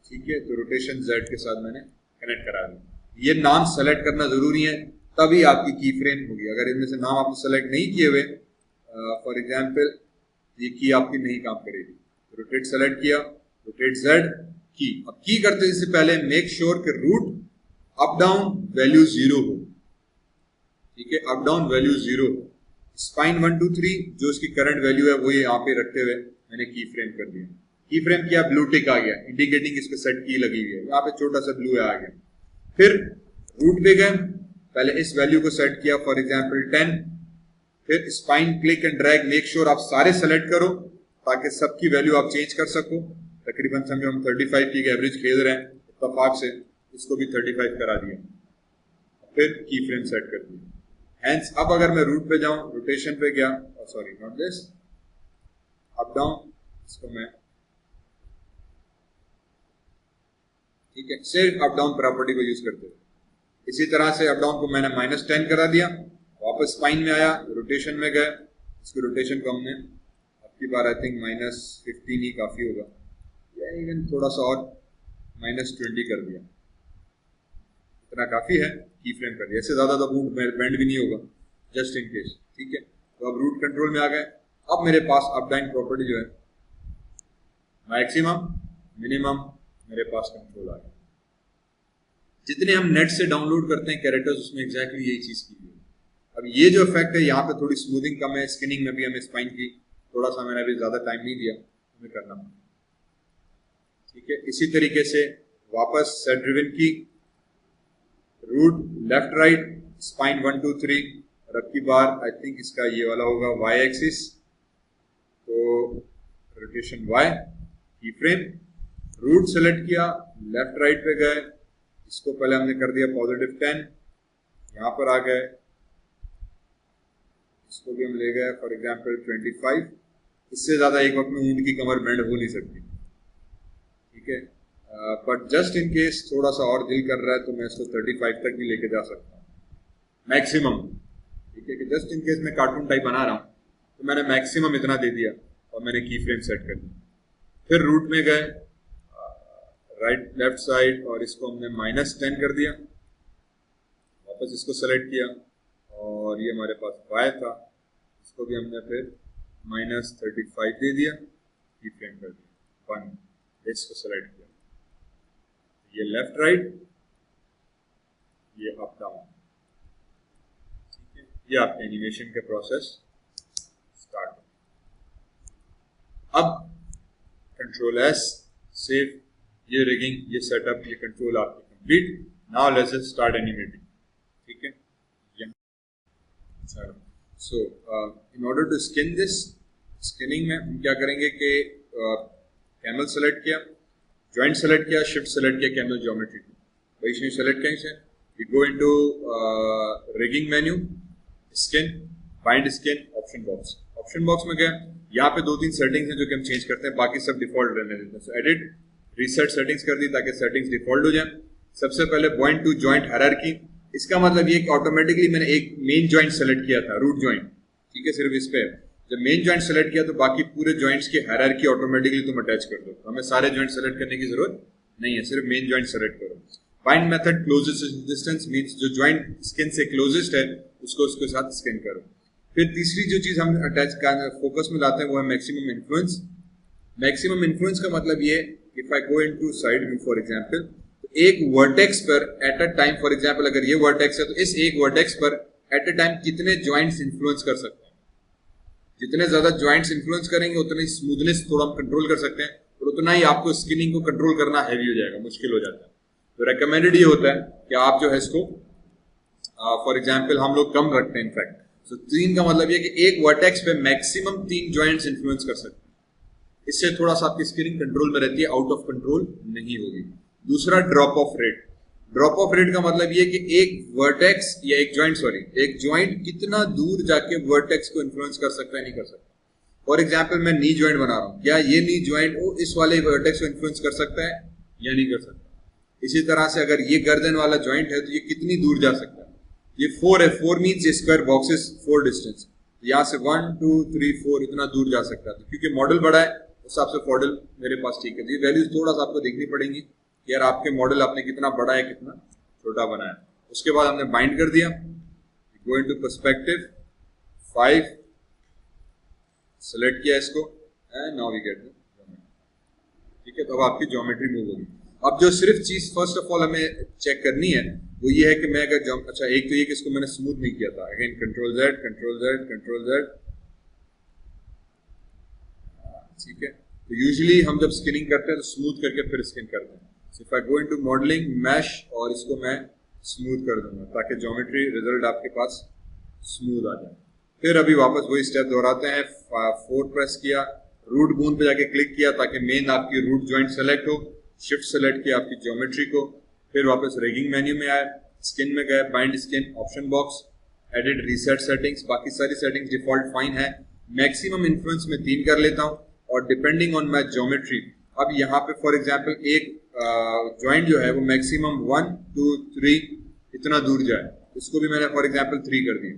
S1: ठीक है, तो रोटेशन z के साथ मैंने कनेक्ट करा दिया. ये नाम सेलेक्ट करना जरूरी है, तभी आपकी की फ्रेम होगी. अगर इनमें से नाम आपने सेलेक्ट नहीं किए हुए, फॉर एग्जांपल ये की आपकी नहीं काम करेगी. रोटेट सेलेक्ट किया, रोटेट z की. अब की करते इससे पहले मेक श्योर कि रूट अप डाउन वैल्यू 0 हो. ठीक है, अप डाउन वैल्यू 0 हो. स्पाइन 1 2 3 जो इसकी करंट वैल्यू है वो ये यहाँ पे रखते हुए मैंने की फ्रेम कर दिया. की फ्रेम किया, ब्लू टिक आ गया इंडिकेटिंग इस पे सेट की लगी हुई है. यहाँ पे छोटा सा ब्लू आ गया. फिर रूट पे गए, पहले इस वैल्यू को सेट किया फॉर एग्जांपल 10. फिर spine click and drag, make sure आप सारे सेलेक्ट करो ताकि सबकी वैल्यू आप चेंज कर सको. तकरीबन समझो हम 35 की एवरेज खेल रहे हैं, इत्तेफाक से इसको भी 35 करा दिया. फिर की फ्रेम सेट कर दिया. हेंस अब अगर मैं रूट पे जाऊं, रोटेशन पे गया, sorry not this, up down, इसको मैं ठीक है सिर्फ अप डाउन प्रॉपर्टी को यूज करते हुए इसी तरह से अप डाउन को मैंने -10 करा दिया, वापस स्पाइन में आया, रोटेशन में गए, इसकी रोटेशन को हमने अब की बार आई थिंक -15 ही काफ़ी होगा, या इवन थोड़ा सा और -20 कर दिया, इतना काफ़ी है, की फ्रेम कर दिया, इससे ज़्यादा तो बूट बेंड भी नहीं होगा, जस्ट इन केस। ठीक है, तो अब रूट कंट्रोल में आ गए। अब मेरे पास अप डाउन प्रॉपर्टी जो है मैक्सिमम मिनिमम मेरे पास कंट्रोल आ गया। जितने हम नेट से डाउनलोड करते हैं कैरेक्टर्स, उसमें एग्जैक्टली यही चीज़ की हुई है। अब ये जो इफेक्ट है, यहाँ पे थोड़ी स्मूथिंग कम है, स्किनिंग में भी हमें स्पाइन की थोड़ा सा, मैंने अभी ज़्यादा टाइम नहीं दिया, हमें करना पड़ा। ठीक है, इसी तरीके से वापस सेट ड्रिवन की, रूट लेफ्ट राइट, स्पाइन 1 2 3, और अब की बार आई थिंक इसका ये वाला होगा वाई एक्सिस, तो रोटेशन वाई, की फ्रेम, रूट सेलेक्ट किया, लेफ्ट राइट पे गए, इसको पहले हमने कर दिया +10, यहाँ पर आ गए, इसको भी हम ले गए फॉर एग्जांपल 25, इससे ज़्यादा एक वक्त में ऊँट की कमर बेंड हो नहीं सकती। ठीक है, बट जस्ट इन केस थोड़ा सा और दिल कर रहा है तो मैं इसको 35 तक भी लेके जा सकता हूँ मैक्सिमम। ठीक है, कि जस्ट इन केस मैं कार्टून टाइप बना रहा हूँ तो मैंने मैक्सिमम इतना दे दिया और मैंने की फ्रेम सेट कर दिया। फिर रूट में गए, राइट लेफ्ट साइड, और इसको हमने -10 कर दिया, वापस इसको सेलेक्ट किया, और ये हमारे पास y था, इसको भी हमने फिर -35 दे दिया, की फ्रेम कर दिया 1, इसको सेलेक्ट किया, ये लेफ्ट राइट, ये अप डाउन। ठीक है, ये आपके एनिमेशन के प्रोसेस स्टार्ट। अब कंट्रोल S, सेव, ये रिगिंग, ये सेटअप, ये कंट्रोल आपकी complete. Now let's start animating. ठीक है, so in order to skin this, skinning में हम क्या करेंगे कि कैमल सेलेक्ट किया, जॉइंट सेलेक्ट किया, शिफ्ट सेलेक्ट किया, कैमल ज्योमेट्री वही सेलेक्ट करें से, we go into rigging menu, skin, bind skin, option box. Option box में गया, यहाँ पे 2-3 सेटिंग्स हैं जो कि हम चेंज करते हैं, बाकी सब डिफॉल्ट रहने देते हैं। सो एडिट, रीसेट सेटिंग्स कर दी ताकि सेटिंग्स डिफॉल्ट हो जाए। सबसे पहले पॉइंट टू जॉइंट हायरार्की, इसका मतलब ये कि ऑटोमेटिकली मैंने एक मेन जॉइंट सेलेक्ट किया था, रूट जॉइंट। ठीक है, सिर्फ इस पे जब मेन जॉइंट सेलेक्ट किया तो बाकी पूरे जॉइंट्स की हायरार्की ऑटोमेटिकली तुम अटैच कर दो, हमें सारे जॉइंट सेलेक्ट करने की जरूरत नहीं है, सिर्फ मेन जॉइंट सेलेक्ट करो। Bind method closest distance means जो जॉइंट स्किन से क्लोजेस्ट है उसको उसके साथ स्किन करो। फिर तीसरी जो चीज हम अटैच फोकस में लाते हैं वो है मैक्सिमम इन्फ्लुएंस। मैक्सिमम इन्फ्लुएंस का मतलब ये, if I go into side view for example, तो एक वर्टेक्स पर at a time, for example अगर ये वर्टेक्स है तो इस एक वर्टेक्स पर एट अ टाइम कितने जॉइंट्स इन्फ्लुएंस कर सकते हैं। जितने ज्यादा जॉइंट्स इन्फ्लुएंस करेंगे उतनी स्मूथनेस थोड़ा हम कंट्रोल कर सकते हैं, और उतना ही आपको स्किनिंग को कंट्रोल करना हैवी हो जाएगा, मुश्किल हो जाता है। तो रेकमेंडेड ये होता है कि आप जो है इसको फॉर एग्जांपल हम लोग कम रखते हैं इनफैक्ट। सो 3 का मतलब ये कि एक वर्टेक्स पे मैक्सिमम 3 जॉइंट्स इन्फ्लुएंस कर सकते हैं। इससे थोड़ा सा आपकी स्किनिंग कंट्रोल में रहती है, आउट ऑफ कंट्रोल नहीं होगी। दूसरा drop of rate. Drop of rate का मतलब ये कि एक वर्टेक्स या एक जॉइंट कितना दूर जाके वर्टेक्स को इन्फ्लुएंस कर सकता है, नहीं कर सकता। फॉर एग्जांपल मैं नी जॉइंट बना रहा हूँ, क्या ये नी जॉइंट इस वाले वर्टेक्स को इन्फ्लुएंस कर सकता है या नहीं कर सकता। इसी तरह से अगर ये गर्दन वाला जॉइंट है तो ये कितनी दूर जा सकता है। ये 4 है, 4 मीन्स स्क्वायर बॉक्सेस 4 डिस्टेंस, यहाँ से 1 2 3 4 इतना दूर जा सकता है। तो क्योंकि मॉडल बड़ा है उस हिसाब से मॉडल मेरे पास ठीक है। ये वैल्यूज थोड़ा सा आपको देखनी पड़ेंगी कि यार आपके मॉडल आपने कितना बड़ा है कितना छोटा बनाया। उसके बाद हमने बाइंड कर दिया, गो इनटू पर्सपेक्टिव 5, सेलेक्ट किया इसको, and now we get the geometry. ठीक है, तो अब आपकी ज्योमेट्री मूव होगी। अब जो सिर्फ चीज फर्स्ट ऑफ ऑल हमें चेक करनी है वो ये है कि मैं अगर अच्छा, एक तो ये कि इसको मैंने स्मूथ नहीं किया था, again control Z control Z control Z। ठीक है, तो यूजुअली हम जब स्किनिंग करते हैं तो स्मूथ करके फिर स्किन करते हैं। If I go into modelling mesh, और इसको मैं स्मूथ कर दूंगा ताकि ज्योमेट्री रिजल्ट आपके पास स्मूथ आ जाए। फिर अभी वापस वही स्टेप दोहराते हैं, 4 प्रेस किया, रूट बोन पे जाके क्लिक किया ताकि मेन आपकी रूट जॉइंट सेलेक्ट हो, शिफ्ट सेलेक्ट किया आपकी ज्योमेट्री को, फिर वापस रिगिंग मेन्यू में आए, स्किन में गए, bind skin, option box, edit, reset settings, बाकी सारी सेटिंग्स डिफॉल्ट फाइन है। मैक्सिमम इन्फ्लुएंस में 3 कर लेता हूँ, और डिपेंडिंग ऑन माई ज्योमेट्री अब यहाँ पे फॉर एग्जांपल एक जॉइंट जो है वो मैक्सिमम 1 2 3 इतना दूर जाए, इसको भी मैंने फॉर एग्जांपल 3 कर दिया।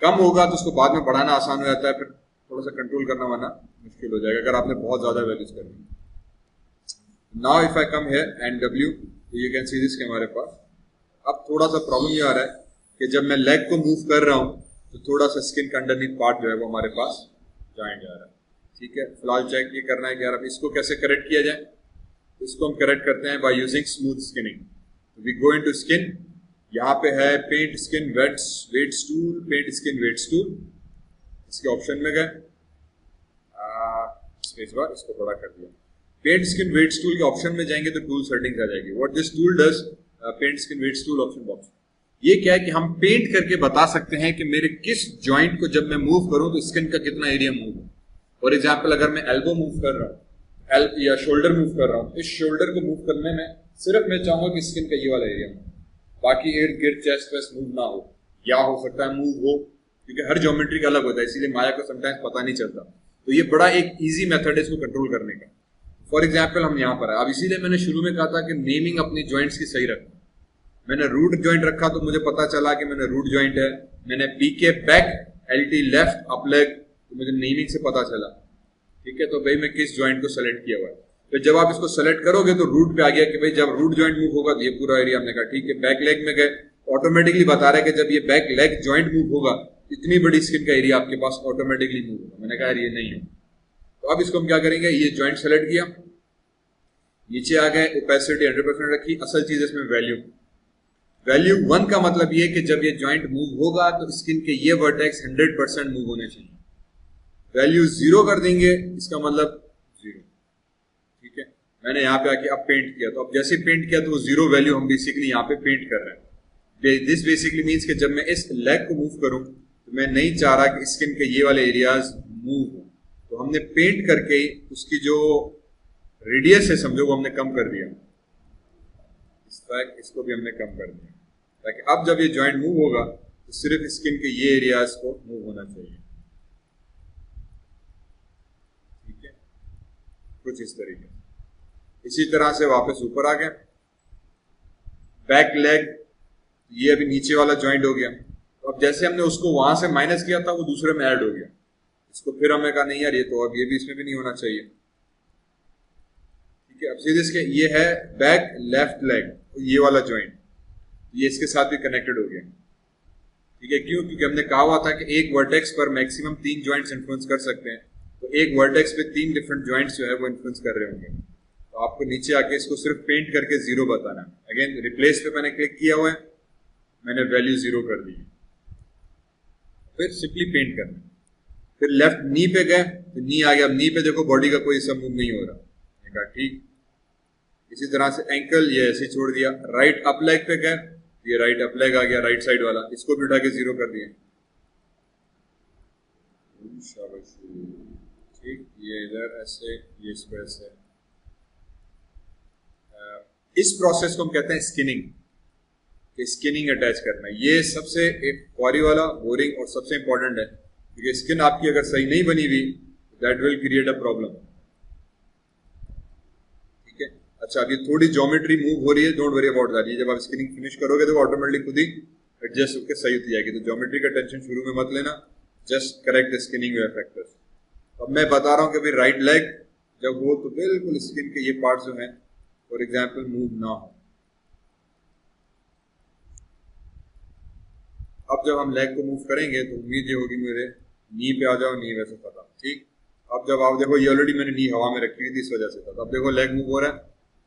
S1: कम होगा तो उसको बाद में बढ़ाना आसान हो जाता है, फिर थोड़ा सा कंट्रोल करना वरना मुश्किल हो जाएगा अगर आपने बहुत ज्यादा वैल्यूज करनी। Now if I come here and W, you can see this के हमारे पास अब थोड़ा सा प्रॉब्लम ये आ रहा है कि जब मैं लेग को मूव कर रहा हूँ तो थोड़ा सा स्किन का अंडरनीथ पार्ट जो है वो हमारे पास ज्वाइंट जा रहा है। ठीक है, फिलहाल चेक ये करना है कि यार अब इसको कैसे करेक्ट किया जाए। इसको हम करेक्ट करते हैं by using smooth skinning. We go into skin, यहाँ पे है paint skin weights tool, paint skin weights tool, इसके ऑप्शन में गए, स्पेस बार इसको बड़ा कर दिया। पेंट स्किन वेट्स टूल के ऑप्शन में जाएंगे तो टूल सेटिंग्स आ जाएगी। What this tool does, paint skin weights tool option box, ये क्या है कि हम पेंट करके बता सकते हैं कि मेरे किस जॉइंट को जब मैं मूव करूं तो स्किन का कितना एरिया मूव हो। फॉर एग्जाम्पल अगर मैं एल्बो मूव कर रहा हूँ या शोल्डर मूव कर रहा हूँ, इस शोल्डर को मूव करने में सिर्फ मैं चाहूंगा कि स्किन का ये वाला एरिया मूव, बाकी इर्द गिर्द चेस्ट वेस्ट मूव ना हो, या हो सकता है मूव हो, क्योंकि हर ज्योमेट्री का अलग होता है, इसीलिए माया को समटाइम्स पता नहीं चलता। तो ये बड़ा एक इजी मेथड है इसको कंट्रोल करने का। फॉर एग्जाम्पल हम यहाँ पर है, अब इसीलिए मैंने शुरू में कहा था कि नेमिंग अपनी ज्वाइंट्स की सही रखना। मैंने रूट ज्वाइंट रखा तो मुझे पता चला कि मैंने रूट ज्वाइंट है, मैंने PK back, LT left, up leg, तो मुझे नेमिंग से पता चला। ठीक है, तो भाई मैं किस ज्वाइंट को सेलेक्ट किया हुआ है। तो जब आप इसको सेलेक्ट करोगे तो रूट पे आ गया कि भाई जब रूट ज्वाइंट मूव होगा तो ये पूरा एरिया हमने कहा ठीक है। बैक लेग में गए, ऑटोमेटिकली बता रहा है कि जब ये बैक लेग ज्वाइंट मूव होगा इतनी बड़ी स्किन का एरिया आपके पास ऑटोमेटिकली मूव होगा। मैंने कहा यार ये नहीं है, तो अब इसको हम क्या करेंगे, ये ज्वाइंट सेलेक्ट किया, नीचे आ गए, ओपेसिटी 100% रखी। असल चीज इसमें वैल्यू 1 का मतलब ये कि जब ये ज्वाइंट मूव होगा तो स्किन के ये वर्टेक्स 100% मूव होने चाहिए। वैल्यू 0 कर देंगे, इसका मतलब 0। ठीक है, मैंने यहाँ पे आके अब पेंट किया, तो अब जैसे पेंट किया तो वो 0 वैल्यू हम बेसिकली यहाँ पे पेंट कर रहे हैं। दिस बेसिकली मीन्स कि जब मैं इस लेग को मूव करूं तो मैं नहीं चाह रहा कि स्किन के ये वाले एरियाज मूव हो, तो हमने पेंट करके उसकी जो रेडियस है समझो वो हमने कम कर दिया। इसको भी हमने कम कर दिया ताकि अब जब ये जॉइंट मूव होगा तो सिर्फ स्किन के ये एरियाज को मूव होना चाहिए। ठीक है, कुछ इस तरीके। इसी तरह से वापस ऊपर आ गए, बैक लेग, ये अभी नीचे वाला जॉइंट हो गया। तो अब जैसे हमने उसको वहां से माइनस किया था वो दूसरे में ऐड हो गया, इसको फिर हमने कहा नहीं यार ये तो अब ये भी इसमें भी नहीं होना चाहिए। ठीक है, अब सीधे इसके ये है बैक लेफ्ट लेग, ये वाला जॉइंट, ये इसके साथ भी कनेक्टेड हो गया। ठीक है, क्यों? क्योंकि हमने कहा हुआ था कि एक वर्टेक्स पर मैक्सिमम 3 जॉइंट्स इन्फ्लुएंस कर सकते हैं, तो एक वर्टेक्स पे 3 डिफरेंट जॉइंट्स जो है वो इन्फ्लुएंस कर रहे होंगे। तो आपको नीचे आके इसको सिर्फ पेंट करके 0 बताना है। अगेन रिप्लेस पे मैंने क्लिक किया हुआ है, मैंने वैल्यू 0 कर दी, फिर सिंपली पेंट करना। फिर लेफ्ट नी पे गए तो नी आ गया, अब नी पे देखो बॉडी का कोई सब मूव नहीं हो रहा, मैंने कहा ठीक। इसी तरह से एंकल ये ऐसे छोड़ दिया। राइट अप लेग पे गए, ये राइट अप लेग आ गया राइट साइड वाला, इसको भी उठा के 0 कर दिए। ठीक, ये इधर ऐसे, ये इसको ऐसे। इस प्रोसेस को हम कहते हैं स्किनिंग, स्किनिंग अटैच करना। ये सबसे एक क्वारी वाला, बोरिंग और सबसे इंपॉर्टेंट है, क्योंकि स्किन आपकी अगर सही नहीं बनी हुई that will create a problem. ठीक है, अच्छा अब ये थोड़ी ज्योमेट्री मूव हो रही है, डोंट वरी अबाउट दैट। ये जब आप स्किनिंग फिनिश करोगे तो ऑटोमेटिकली खुद ही एडजस्ट होकर सही होती जाएगी, तो ज्योमेट्री का टेंशन शुरू में मत लेना, just correct the skinning factors. अब मैं बता रहा हूँ कि भाई राइट लेग जब हो तो बिल्कुल स्किन के ये पार्ट जो है फॉर एग्जाम्पल मूव ना हो। अब जब हम लेग को मूव करेंगे तो उम्मीद ये होगी मेरे नी पे आ जाओ, नी वैसे पता। ठीक, अब जब आप देखो ये ऑलरेडी मैंने नी हवा में रखी हुई थी इस वजह से था, अब देखो लेग मूव हो रहा है,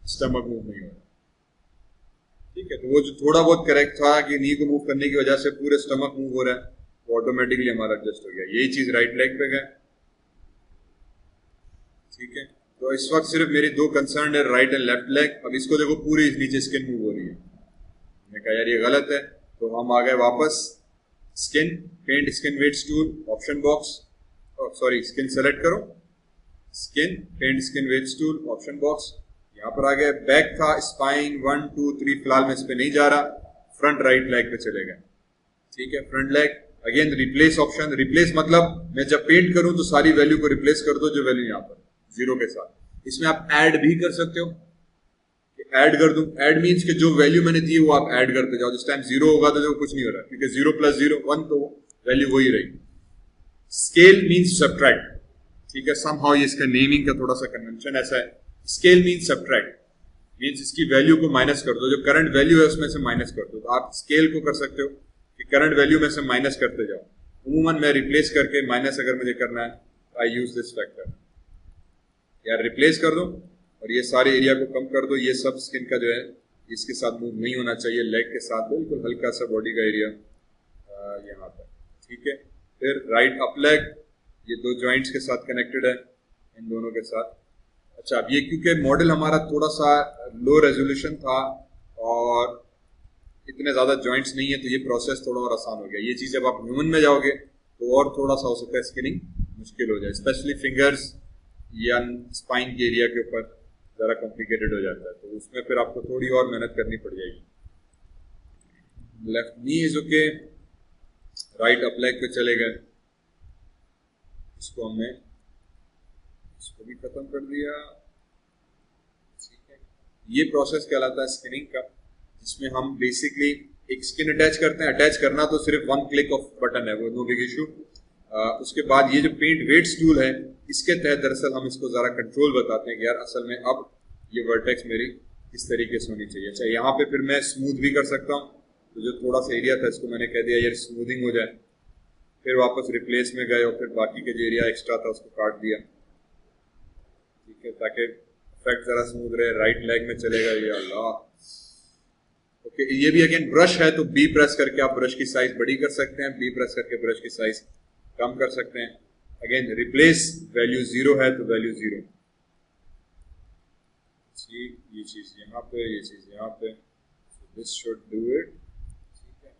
S1: स्टमक मूव नहीं हो रहा। ठीक है, तो वो जो थोड़ा बहुत करेक्ट था कि नी को मूव करने की वजह से पूरे स्टमक मूव हो रहा है, तो ऑटोमेटिकली हमारा एडजस्ट हो गया। यही चीज राइट लेग पे गए। ठीक है, तो इस वक्त सिर्फ मेरी 2 कंसर्न है, राइट एंड लेफ्ट लेग। अब इसको देखो पूरी नीचे स्किन मूव हो रही है, मैंने कहा यार ये गलत है, तो हम आ गए वापस skin, paint skin weights tool, option box, sorry skin select करो, skin paint skin weights tool, option box, यहाँ पर आ गए। बैक था, स्पाइन 1 2 3, फिलहाल मैं इस पे नहीं जा रहा, फ्रंट राइट लेग पे चले गए। ठीक है, front leg again replace option. Replace मतलब मैं जब पेंट करूं तो सारी वैल्यू को रिप्लेस कर दो जो वैल्यू यहाँ पर 0 के साथ। इसमें आप ऐड भी कर सकते हो, ऐड कर दूं, ऐड मीन्स कि जो वैल्यू मैंने दी वो आप ऐड करते जाओ, जिस टाइम 0 होगा तो जो कुछ नहीं हो रहा, क्योंकि 0 + 0 1, तो वैल्यू वही रहेगी। स्केल मीन्स सब्ट्रैक्ट, ठीक है, समहाउ ये इसका नेमिंग का थोड़ा सा कन्वेंशन ऐसा है। स्केल मीन्स सब्ट्रैक्ट, मीन्स इसकी वैल्यू को माइनस कर दो, जो करंट वैल्यू है उसमें से माइनस कर दो। तो आप स्केल को कर सकते हो कि करंट वैल्यू में से माइनस करते जाओ। अमूमन मैं रिप्लेस करके माइनस अगर मुझे करना है, आई यूज दिस फैक्टर, यार रिप्लेस कर दो और ये सारे एरिया को कम कर दो। ये सब स्किन का जो है इसके साथ मूव नहीं होना चाहिए, लेग के साथ बिल्कुल हल्का सा बॉडी का एरिया यहाँ पर, ठीक है। फिर राइट अप लेग, ये दो जॉइंट्स के साथ कनेक्टेड है, इन दोनों के साथ। अच्छा, अब ये क्योंकि मॉडल हमारा थोड़ा सा लो रेजोल्यूशन था और इतने ज़्यादा जॉइंट्स नहीं है, तो ये प्रोसेस थोड़ा और आसान हो गया। ये चीज़ जब आप ह्यूमन में जाओगे तो और थोड़ा सा हो सकता है स्किनिंग मुश्किल हो जाए, स्पेशली फिंगर्स या स्पाइन के एरिया के ऊपर ज़रा कॉम्प्लिकेटेड हो जाता है, तो उसमें फिर आपको थोड़ी और मेहनत करनी पड़ जाएगी। Left knee is okay, right up leg पे चले गए, इसको हमने इसको भी खत्म कर दिया, ठीक है। ये प्रोसेस कहलाता है स्किनिंग का, जिसमें हम बेसिकली एक स्किन अटैच करते हैं। अटैच करना तो सिर्फ 1 क्लिक ऑफ बटन है, वो नो बिग इशू। उसके बाद ये जो पेंट वेट्स टूल है, इसके तहत दरअसल हम इसको ज़रा कंट्रोल बताते हैं कि यार असल में अब ये वर्टेक्स मेरी इस तरीके से होनी चाहिए। अच्छा, यहाँ पे फिर मैं स्मूथ भी कर सकता हूँ, तो जो थोड़ा सा एरिया था इसको मैंने कह दिया यार स्मूथिंग हो जाए, फिर वापस रिप्लेस में गए और फिर बाकी के जो एरिया एक्स्ट्रा था उसको काट दिया, ठीक है, ताकि इफेक्ट ज़रा स्मूथ रहे। राइट लेग में चलेगा, ये अल्लाह, ओके। ये भी अगेन ब्रश है, तो बी प्रेस करके आप ब्रश की साइज बड़ी कर सकते हैं, बी प्रेस करके ब्रश की साइज कम कर सकते हैं। अगेन रिप्लेस, वैल्यू 0 है तो वैल्यू 0, ये चीज यहाँ पे, ये चीज यहाँ पे, दिस शुड डू इट, ठीक है।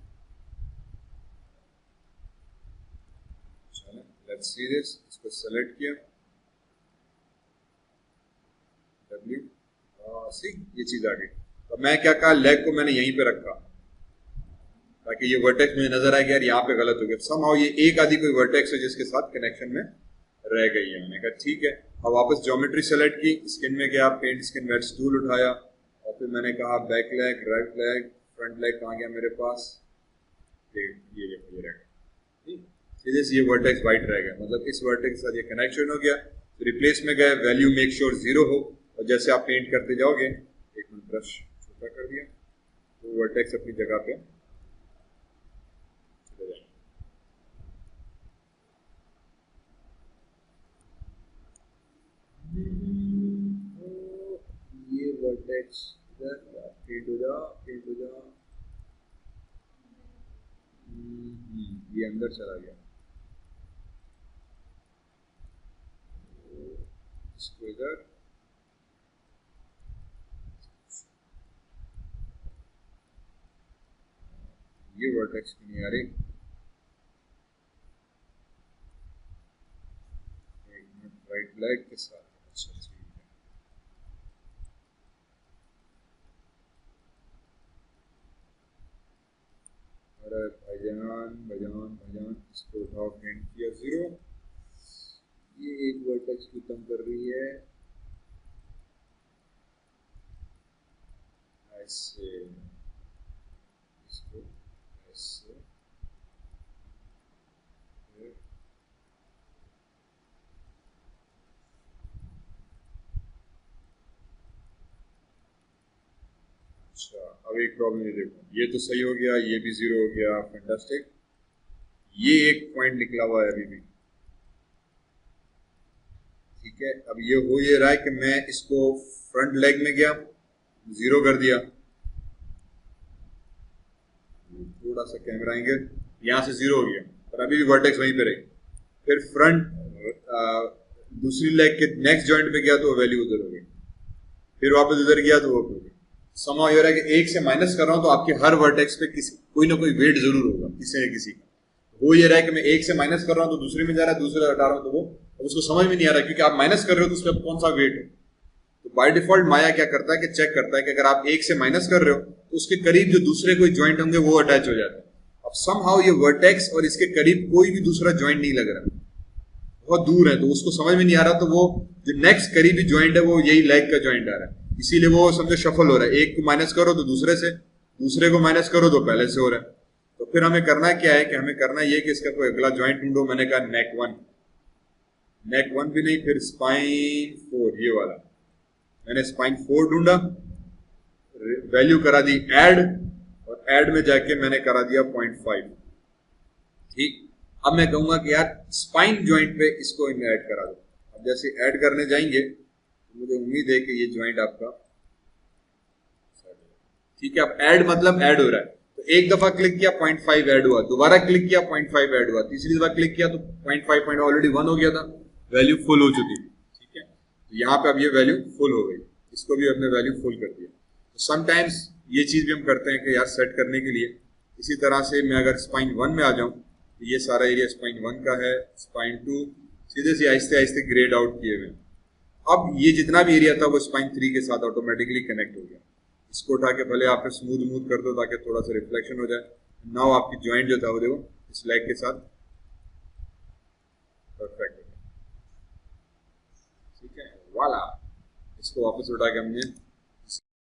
S1: चलो लेट्स सी दिस, इसको सेलेक्ट किया, W, सी ये चीज आ गई। तो मैं क्या कहा, लेग को मैंने यहीं पे रखा ताकि ये वर्टेक्स मुझे नजर आए कि यार यहाँ पे गलत हो गया। समहाउ ये एक आधी कोई वर्टेक्स है जिसके साथ कनेक्शन में रह गई है। मैंने कहा ठीक है, अब वापस ज्योमेट्री सेलेक्ट की, स्किन में गया, पेंट स्किन वेट्स टूल उठाया और फिर मैंने कहा back leg, right leg, front leg कहाँ गया मेरे पास, ये रह गया, ठीक। ये वर्टेक्स वाइट रह गया, मतलब इस वर्टेक्स के साथ ये कनेक्शन हो गया। रिप्लेस में गए, वैल्यू मेक श्योर 0 हो, और जैसे आप पेंट करते जाओगे, एक मिनट ब्रश छोटा कर दिया, तो वर्टेक्स अपनी जगह पे चले जाए। ये वर्टेक्स पेंट हो जा, पेंट हो जा, ये अंदर चला गया, इसको इधर, ये वर्टेक्स नहीं आ रही, एक मिनट, राइट लेग के साथ, अच्छा ठीक है। अरे भाईजान, इसको उठाओ, पेंट किया 0, ये एक वर्टेक्स खत्म कर रही है, ऐसे, इसको ऐसे, अच्छा। अब एक प्रॉब्लम ये देखो, ये तो सही हो गया, ये भी 0 हो गया, फैंटास्टिक। ये एक पॉइंट निकला हुआ है अभी भी, ठीक है। अब ये हो ये रहा है कि मैं इसको फ्रंट लेग में गया, 0 कर दिया, थोड़ा सा कैमरा एंगल, यहाँ से 0 हो गया, पर अभी भी वर्टेक्स वहीं पे रही। फिर फ्रंट दूसरी लेग के नेक्स्ट जॉइंट पे गया तो वैल्यू उधर हो गई, फिर वापस उधर गया तो वो हो गई। समाव ये रहा है कि एक से माइनस कर रहा हूं तो आपके हर वर्टेक्स पे कोई ना कोई वेट जरूर होगा किसी न किसी का। वो ये रहा है कि मैं एक से माइनस कर रहा हूं तो दूसरे में जा रहा है, दूसरे हटा रहा हूं तो वो, अब उसको समझ में नहीं आ रहा क्योंकि आप माइनस कर रहे हो तो उस पर कौन सा वेट है। तो बाय डिफॉल्ट माया क्या करता है कि चेक करता है कि अगर आप एक से माइनस कर रहे हो तो उसके करीब जो दूसरे कोई ज्वाइंट होंगे वो अटैच हो जाते हैं। अब समहाउ ये वर्टेक्स और इसके करीब कोई भी दूसरा ज्वाइंट नहीं लग रहा, बहुत दूर है, तो उसको समझ में नहीं आ रहा, तो वो जो नेक्स्ट करीबी ज्वाइंट है वो यही लेग का ज्वाइंट आ रहा है। इसीलिए वो समझो शफल हो रहा है, एक को माइनस करो तो दूसरे से, दूसरे को माइनस करो तो पहले से हो रहा है। तो फिर हमें करना क्या है कि हमें करना ये कि इसका कोई अगला ज्वाइंट ढूंढो। मैंने कहा नेक वन, नेक वन भी नहीं, फिर स्पाइन 4, ये वाला। मैंने स्पाइन 4 ढूंढा, वैल्यू करा दी ऐड, और ऐड में जाके मैंने करा दिया 0.5। ठीक, अब मैं कहूंगा कि यार स्पाइन ज्वाइंट पे इसको ऐड करा दो। अब जैसे ऐड करने जाएंगे तो मुझे उम्मीद है कि ये ज्वाइंट आपका, ठीक है। अब ऐड मतलब ऐड हो रहा है, तो एक दफा क्लिक किया 0.5 ऐड हुआ, दोबारा क्लिक किया 0.5 ऐड हुआ, तीसरी दफा क्लिक किया तो 0.5 ऑलरेडी 1 हो गया था, वैल्यू फुल हो चुकी। ठीक है, तो यहाँ पे अब ये वैल्यू फुल हो गई, इसको भी हमने वैल्यू फुल कर दिया। तो समटाइम्स ये चीज भी हम करते हैं कि यार सेट करने के लिए, इसी तरह से मैं अगर स्पाइन 1 में आ जाऊं तो ये सारा एरिया स्पाइन 1 का है, स्पाइन 2 सीधे से आहिस्ते आहिस्ते ग्रेड आउट किए हुए। अब ये जितना भी एरिया था वो स्पाइन 3 के साथ ऑटोमेटिकली कनेक्ट हो गया। इसको उठा के भले आप स्मूथ मूथ कर दो ताकि थोड़ा सा रिफ्लेक्शन हो जाए। नाउ आपकी ज्वाइंट जो था वो देखो इस लेग के साथ परफेक्ट हो गया। ठीक है, वाला, इसको वापस उठा के हमने